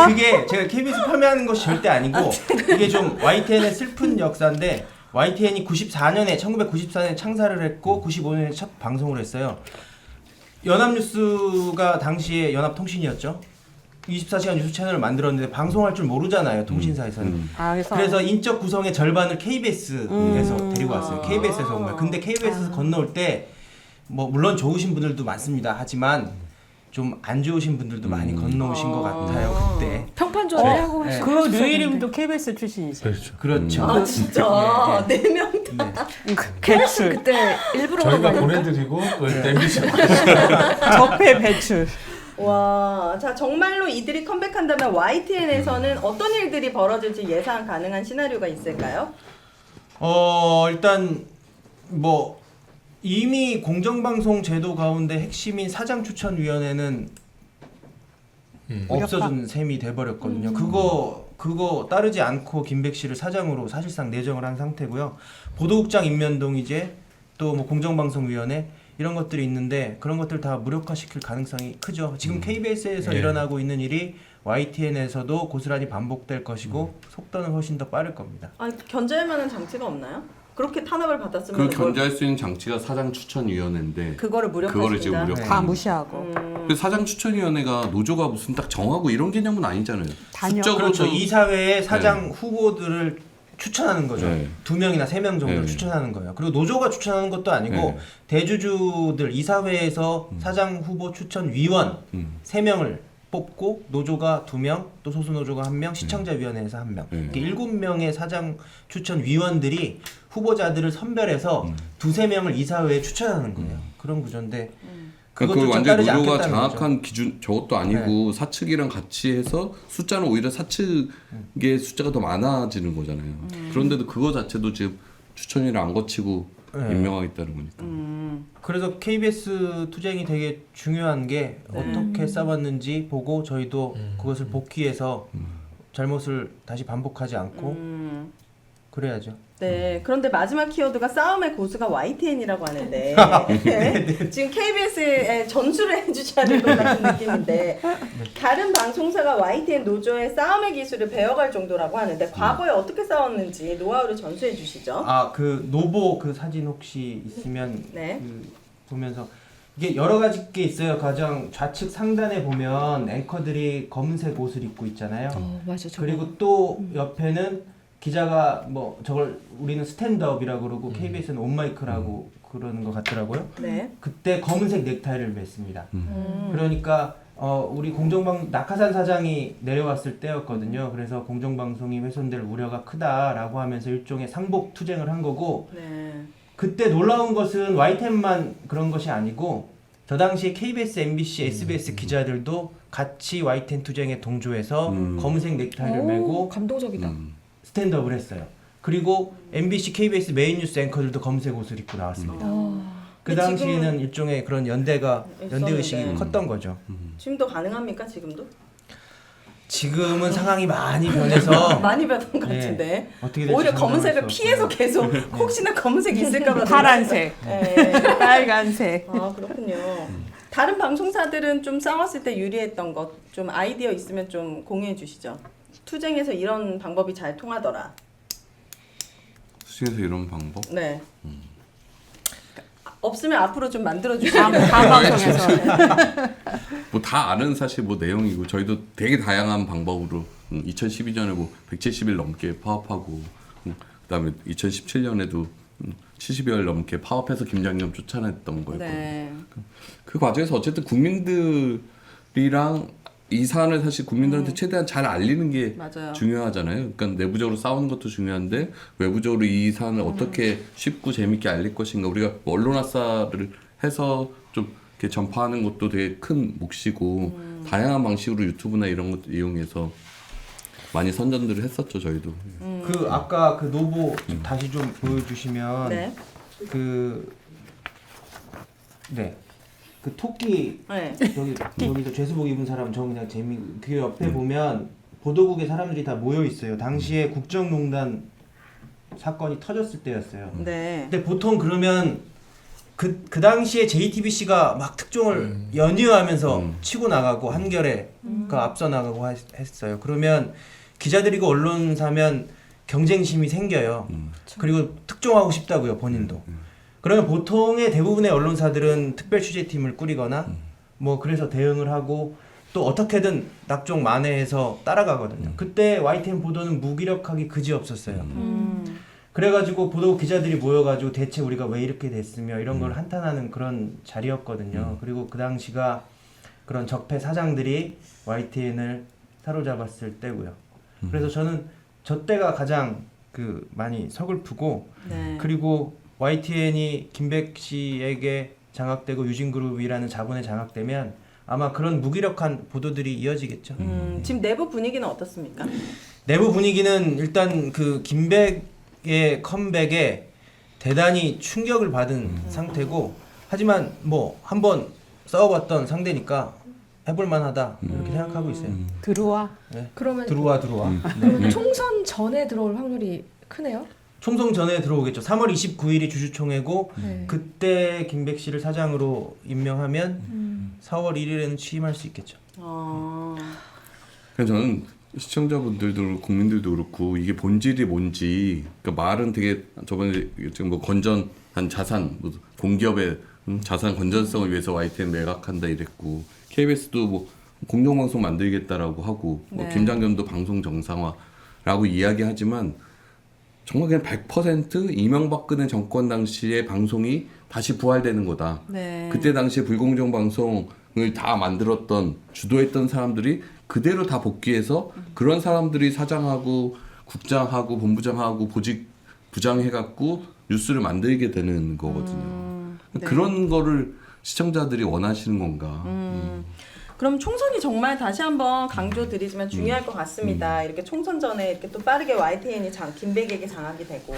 근데 그게 제가 KBS 폄훼하는 것이 절대 아니고 이게 좀 YTN의 슬픈 역사인데 YTN이 1994년에 창사를 했고 95년에 첫 방송을 했어요. 연합뉴스가 당시에 연합통신이었죠. 24시간 뉴스 채널을 만들었는데 방송할 줄 모르잖아요. 통신사에서는. 그래서 인적 구성의 절반을 KBS에서 데리고 왔어요. KBS에서 온 거예요. 근데 KBS에서 건너올 때 뭐 물론 좋으신 분들도 많습니다. 하지만 좀 안 좋으신 분들도 많이 건너오신 것 같아요. 그때. 평판 조절하고 네. 하시고 그 하셨어야 류일임도 KBS 출신이세요. 그렇죠. 그렇죠. 아 진짜 네. 4명 다. 배출. 그때 일부러 저희가 그런 거니까? 보내드리고 또 MBC 적폐 배출. 와, 자 정말로 이들이 컴백한다면 YTN에서는 어떤 일들이 벌어질지 예상 가능한 시나리오가 있을까요? 일단 뭐 이미 공정방송 제도 가운데 핵심인 사장추천위원회는 없어진 셈이 돼버렸거든요. 그거 따르지 않고 김백 씨를 사장으로 사실상 내정을 한 상태고요. 보도국장 임면동의제 또 뭐 공정방송위원회 이런 것들이 있는데 그런 것들 다 무력화시킬 가능성이 크죠. 지금 KBS에서 예. 일어나고 있는 일이 YTN에서도 고스란히 반복될 것이고 속도는 훨씬 더 빠를 겁니다. 아 견제할 만한 장치가 없나요? 그렇게 탄압을 받았으면 그 견제할 수 있는 장치가 사장 추천위원회인데 그거를 그거를 지금 무력화시킨다. 무력화. 다 무시하고. 근데 사장 추천위원회가 노조가 무슨 딱 정하고 이런 개념은 아니잖아요. 단역. 숫적으로 그렇죠. 좀- 이 사회의 사장 후보들을 추천하는 거죠. 네. 2명이나 3명 정도를 네. 추천하는 거예요. 그리고 노조가 추천하는 것도 아니고 네. 대주주들 이사회에서 사장 후보 추천 위원 3명을 뽑고 노조가 2명, 또 소수노조가 1명, 시청자위원회에서 1명. 이렇게 7명의 사장 추천 위원들이 후보자들을 선별해서 2-3명을 이사회에 추천하는 거예요. 그런 구조인데 그러니까 그 그것조차 완전 따르지 노조가 않겠다는 장악한 기준 저것도 아니고 사측이랑 같이 해서 숫자는 오히려 사측의 숫자가 더 많아지는 거잖아요. 그런데도 그거 자체도 지금 추천위를 안 거치고 네. 임명하겠다는 거니까. 그래서 KBS 투쟁이 되게 중요한 게 어떻게 싸웠는지 보고 저희도 그것을 복귀해서 잘못을 다시 반복하지 않고 그래야죠. 네, 그런데 마지막 키워드가 싸움의 고수가 YTN이라고 하는데 지금 KBS에 전수를 해주셔야 될 것 같은 느낌인데 다른 방송사가 YTN 노조의 싸움의 기술을 배워갈 정도라고 하는데 과거에 어떻게 싸웠는지 노하우를 전수해 주시죠. 아, 그 노보 그 사진 혹시 있으면 네. 그 보면서 이게 여러 가지 게 있어요. 가장 좌측 상단에 보면 앵커들이 검은색 옷을 입고 있잖아요. 맞아. 저거. 그리고 또 옆에는 기자가 뭐 저걸 우리는 스탠드업이라고 그러고 KBS는 온마이크라고 그러는 것 같더라고요. 네. 그때 검은색 넥타이를 맸습니다. 그러니까 우리 낙하산 사장이 내려왔을 때였거든요. 그래서 공정방송이 훼손될 우려가 크다라고 하면서 일종의 상복 투쟁을 한 거고 네. 그때 놀라운 것은 YTN만 그런 것이 아니고 저 당시에 KBS, MBC, SBS 기자들도 같이 YTN 투쟁에 동조해서 검은색 넥타이를 메고 감동적이다. 스탠드업을 했어요. 그리고 MBC, KBS 메인 뉴스 앵커들도 검은색 옷을 입고 나왔습니다. 그 근데 당시에는 일종의 그런 연대 의식이 있었는데. 컸던 거죠. 지금도 가능합니까? 지금도? 지금은 상황이 많이 변해서 많이 배운 것 네. 같은데 어떻게 될지 오히려 상상할 검은색을 수 피해서 없고요. 계속 혹시나 검은색 있을까봐 파란색, 네. 빨간색. 아 그렇군요. 다른 방송사들은 좀 싸웠을 때 유리했던 것 좀 아이디어 있으면 좀 공유해 주시죠. 투쟁에서 이런 방법이 잘 통하더라. 수시에서 이런 방법? 네. 없으면 앞으로 좀 만들어 주세요. 다음 방송에서. 뭐 다 아는 사실 뭐 내용이고 저희도 되게 다양한 방법으로 2012년에 뭐 170일 넘게 파업하고 그다음에 2017년에도 70여일 넘게 파업해서 김장겸 쫓아냈던 거였고 네. 그 과정에서 어쨌든 국민들이랑 이 사안을 사실 국민들한테 최대한 잘 알리는 게 맞아요. 중요하잖아요. 그러니까 내부적으로 싸우는 것도 중요한데 외부적으로 이 사안을 어떻게 쉽고 재밌게 알릴 것인가. 우리가 언론화사를 해서 좀 이렇게 전파하는 것도 되게 큰 몫이고 다양한 방식으로 유튜브나 이런 것 이용해서 많이 선전들을 했었죠 저희도. 그 아까 그 노보 다시 좀 보여주시면 네. 그 토끼 네. 여기서 죄수복 입은 사람 저 그냥 그 옆에 보면 보도국에 사람들이 다 모여 있어요. 당시에 국정농단 사건이 터졌을 때였어요. 네. 근데 보통 그러면 그 당시에 JTBC가 막 특종을 연이어하면서 치고 나가고 한겨레 앞서 나가고 했어요. 그러면 기자들이고 언론사면 경쟁심이 생겨요. 그리고 특종하고 싶다고요 본인도. 그러면 보통의 대부분의 언론사들은 특별 취재팀을 꾸리거나 뭐 그래서 대응을 하고 또 어떻게든 낙종 만회해서 따라가거든요. 그때 YTN 보도는 무기력하기 그지없었어요. 그래가지고 보도 기자들이 모여가지고 대체 우리가 왜 이렇게 됐으며 이런 걸 한탄하는 그런 자리였거든요. 그리고 그 당시가 그런 적폐 사장들이 YTN을 사로잡았을 때고요. 그래서 저는 저 때가 가장 그 많이 서글프고 네. 그리고 YTN이 김백 씨에게 장악되고 유진그룹이라는 자본에 장악되면 아마 그런 무기력한 보도들이 이어지겠죠. 지금 내부 분위기는 어떻습니까? 내부 분위기는 일단 그 김백의 컴백에 대단히 충격을 받은 상태고 하지만 뭐 한번 싸워봤던 상대니까 해볼만하다 이렇게 생각하고 있어요. 들어와. 네. 그러면 들어와. 총선 전에 들어올 확률이 크네요. 총선 전에 들어오겠죠. 3월 29일이 주주총회고 네. 그때 김백 씨를 사장으로 임명하면 4월 1일에는 취임할 수 있겠죠. 그래서 저는 시청자분들도 그렇고 국민들도 그렇고 이게 본질이 뭔지 그러니까 말은 되게 저번에 지금 뭐 건전한 자산 뭐 공기업의 자산 건전성을 위해서 YTN 매각한다 이랬고 KBS도 뭐 공영방송 만들겠다라고 하고 뭐 네. 김장겸도 방송 정상화라고 이야기하지만 정말 그냥 100% 이명박근혜 정권 당시의 방송이 다시 부활되는 거다. 네. 그때 당시에 불공정 방송을 다 만들었던 주도했던 사람들이 그대로 다 복귀해서 그런 사람들이 사장하고 국장하고 본부장하고 보직 부장해갖고 뉴스를 만들게 되는 거거든요. 네. 그런 거를 시청자들이 원하시는 건가? 그럼 총선이 정말 다시 한번 강조드리지만 중요할 것 같습니다. 이렇게 총선 전에 이렇게 또 빠르게 YTN이 김백에게 장악이 되고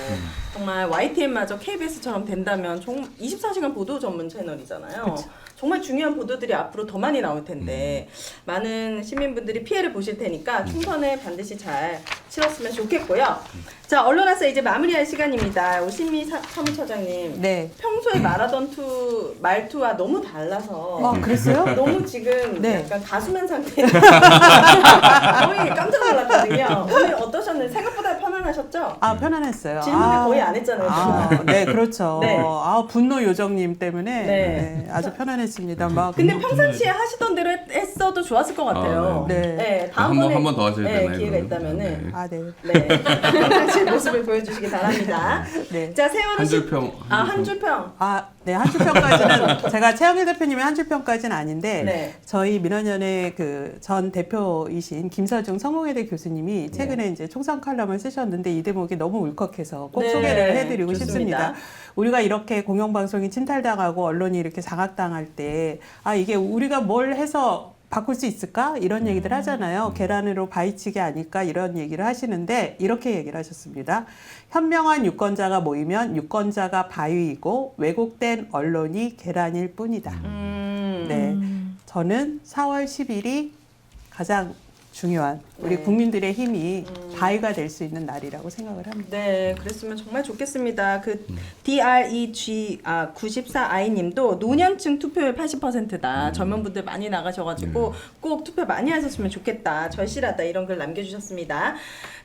정말 YTN마저 KBS처럼 된다면 24시간 보도 전문 채널이잖아요. 정말 중요한 보도들이 앞으로 더 많이 나올 텐데 많은 시민분들이 피해를 보실 테니까 총선에 반드시 잘 치렀으면 좋겠고요. 자, 언론화사 이제 마무리할 시간입니다. 오신미 사무처장님. 네. 평소에 말하던 말투와 너무 달라서 그랬어요? 너무 지금 네. 약간 가수면 상태에 거의 깜짝 놀랐거든요. 오늘 어떠셨나요? 생각보다 편안하셨죠? 편안했어요. 질문을 거의 안 했잖아요. 네, 그렇죠. 네. 분노 요정님 때문에 네. 네, 아주 편안했습니다. 막 근데 평상시에 하시던 대로 했어도 좋았을 것 같아요. 네. 네. 네, 다음번에 한 번 더 하셔야 되나요? 기회가 그러면? 있다면은 네. 네. 네, 평상시 모습을 보여주시기 바랍니다. 네. 자, 세월호 한 줄평. 한 줄평. 네, 한 줄평까지는 제가 최영일 대표님의 한 줄평까지는 아닌데 네. 저희 민원연의 그 전 대표이신 김서중 성공회대 교수님이 최근에 이제 총선 칼럼을 쓰셨는데 이 대목이 너무 울컥해서 꼭 네, 소개를 해드리고 좋습니다. 싶습니다. 우리가 이렇게 공영방송이 침탈당하고 언론이 이렇게 장악당할 때 이게 우리가 뭘 해서 바꿀 수 있을까? 이런 얘기들 하잖아요. 계란으로 바위치기 아닐까? 이런 얘기를 하시는데 이렇게 얘기를 하셨습니다. 현명한 유권자가 모이면 유권자가 바위이고 왜곡된 언론이 계란일 뿐이다. 네, 저는 4월 10일이 가장 중요한 우리 네. 국민들의 힘이 바위가 될 수 있는 날이라고 생각을 합니다. 네, 그랬으면 정말 좋겠습니다. 그 DREG 94i님도 노년층 투표율 80%다. 젊은 분들 많이 나가셔가지고 꼭 투표 많이 하셨으면 좋겠다. 절실하다 이런 글 남겨주셨습니다.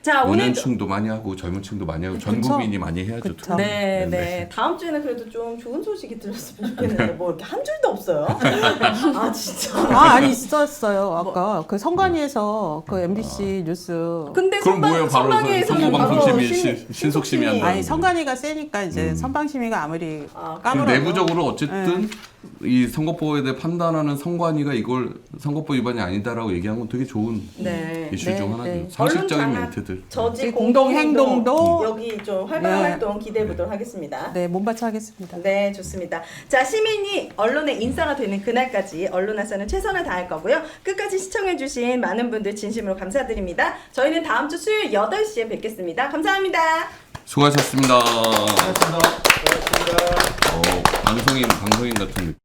자, 오늘 노년층도 많이 하고 젊은 층도 많이 하고 전 그쵸? 국민이 많이 해야죠. 그쵸. 투표. 네, 네. 다음 주에는 그래도 좀 좋은 소식이 들렸으면 좋겠는데 뭐 이렇게 한 줄도 없어요. 아 진짜. 아니 있었어요. 아까 그 선관위에서 그 MBC 뉴스. 근데 그럼 뭐예요? 바로 선방위에서는 선거방송심의 신속심의 한다. 아니 선관위가 세니까 이제 선방심의가 아무리 아, 그 까불어도 내부적으로 어쨌든 이 선거법에 대해 판단하는 선관위가 이걸 선거법 위반이 아니다라고 얘기한 건 되게 좋은 네. 이슈 네, 중 하나죠. 네. 상식적인 언론 장악, 멘트들. 저지 공동 공동행동 행동도 여기 좀 활발한 네. 활동 기대해 보도록 하겠습니다. 네 몸바쳐 하겠습니다. 네, 좋습니다. 자, 시민이 언론의 인싸가 되는 그날까지 언론화사는 최선을 다할 거고요. 끝까지 시청해주신 많은 분들 진심으로 감사드립니다. 저희는 다음 주 수요일 8시에 뵙겠습니다. 감사합니다. 수고하셨습니다. 고맙습니다. 방송인 같은 느낌.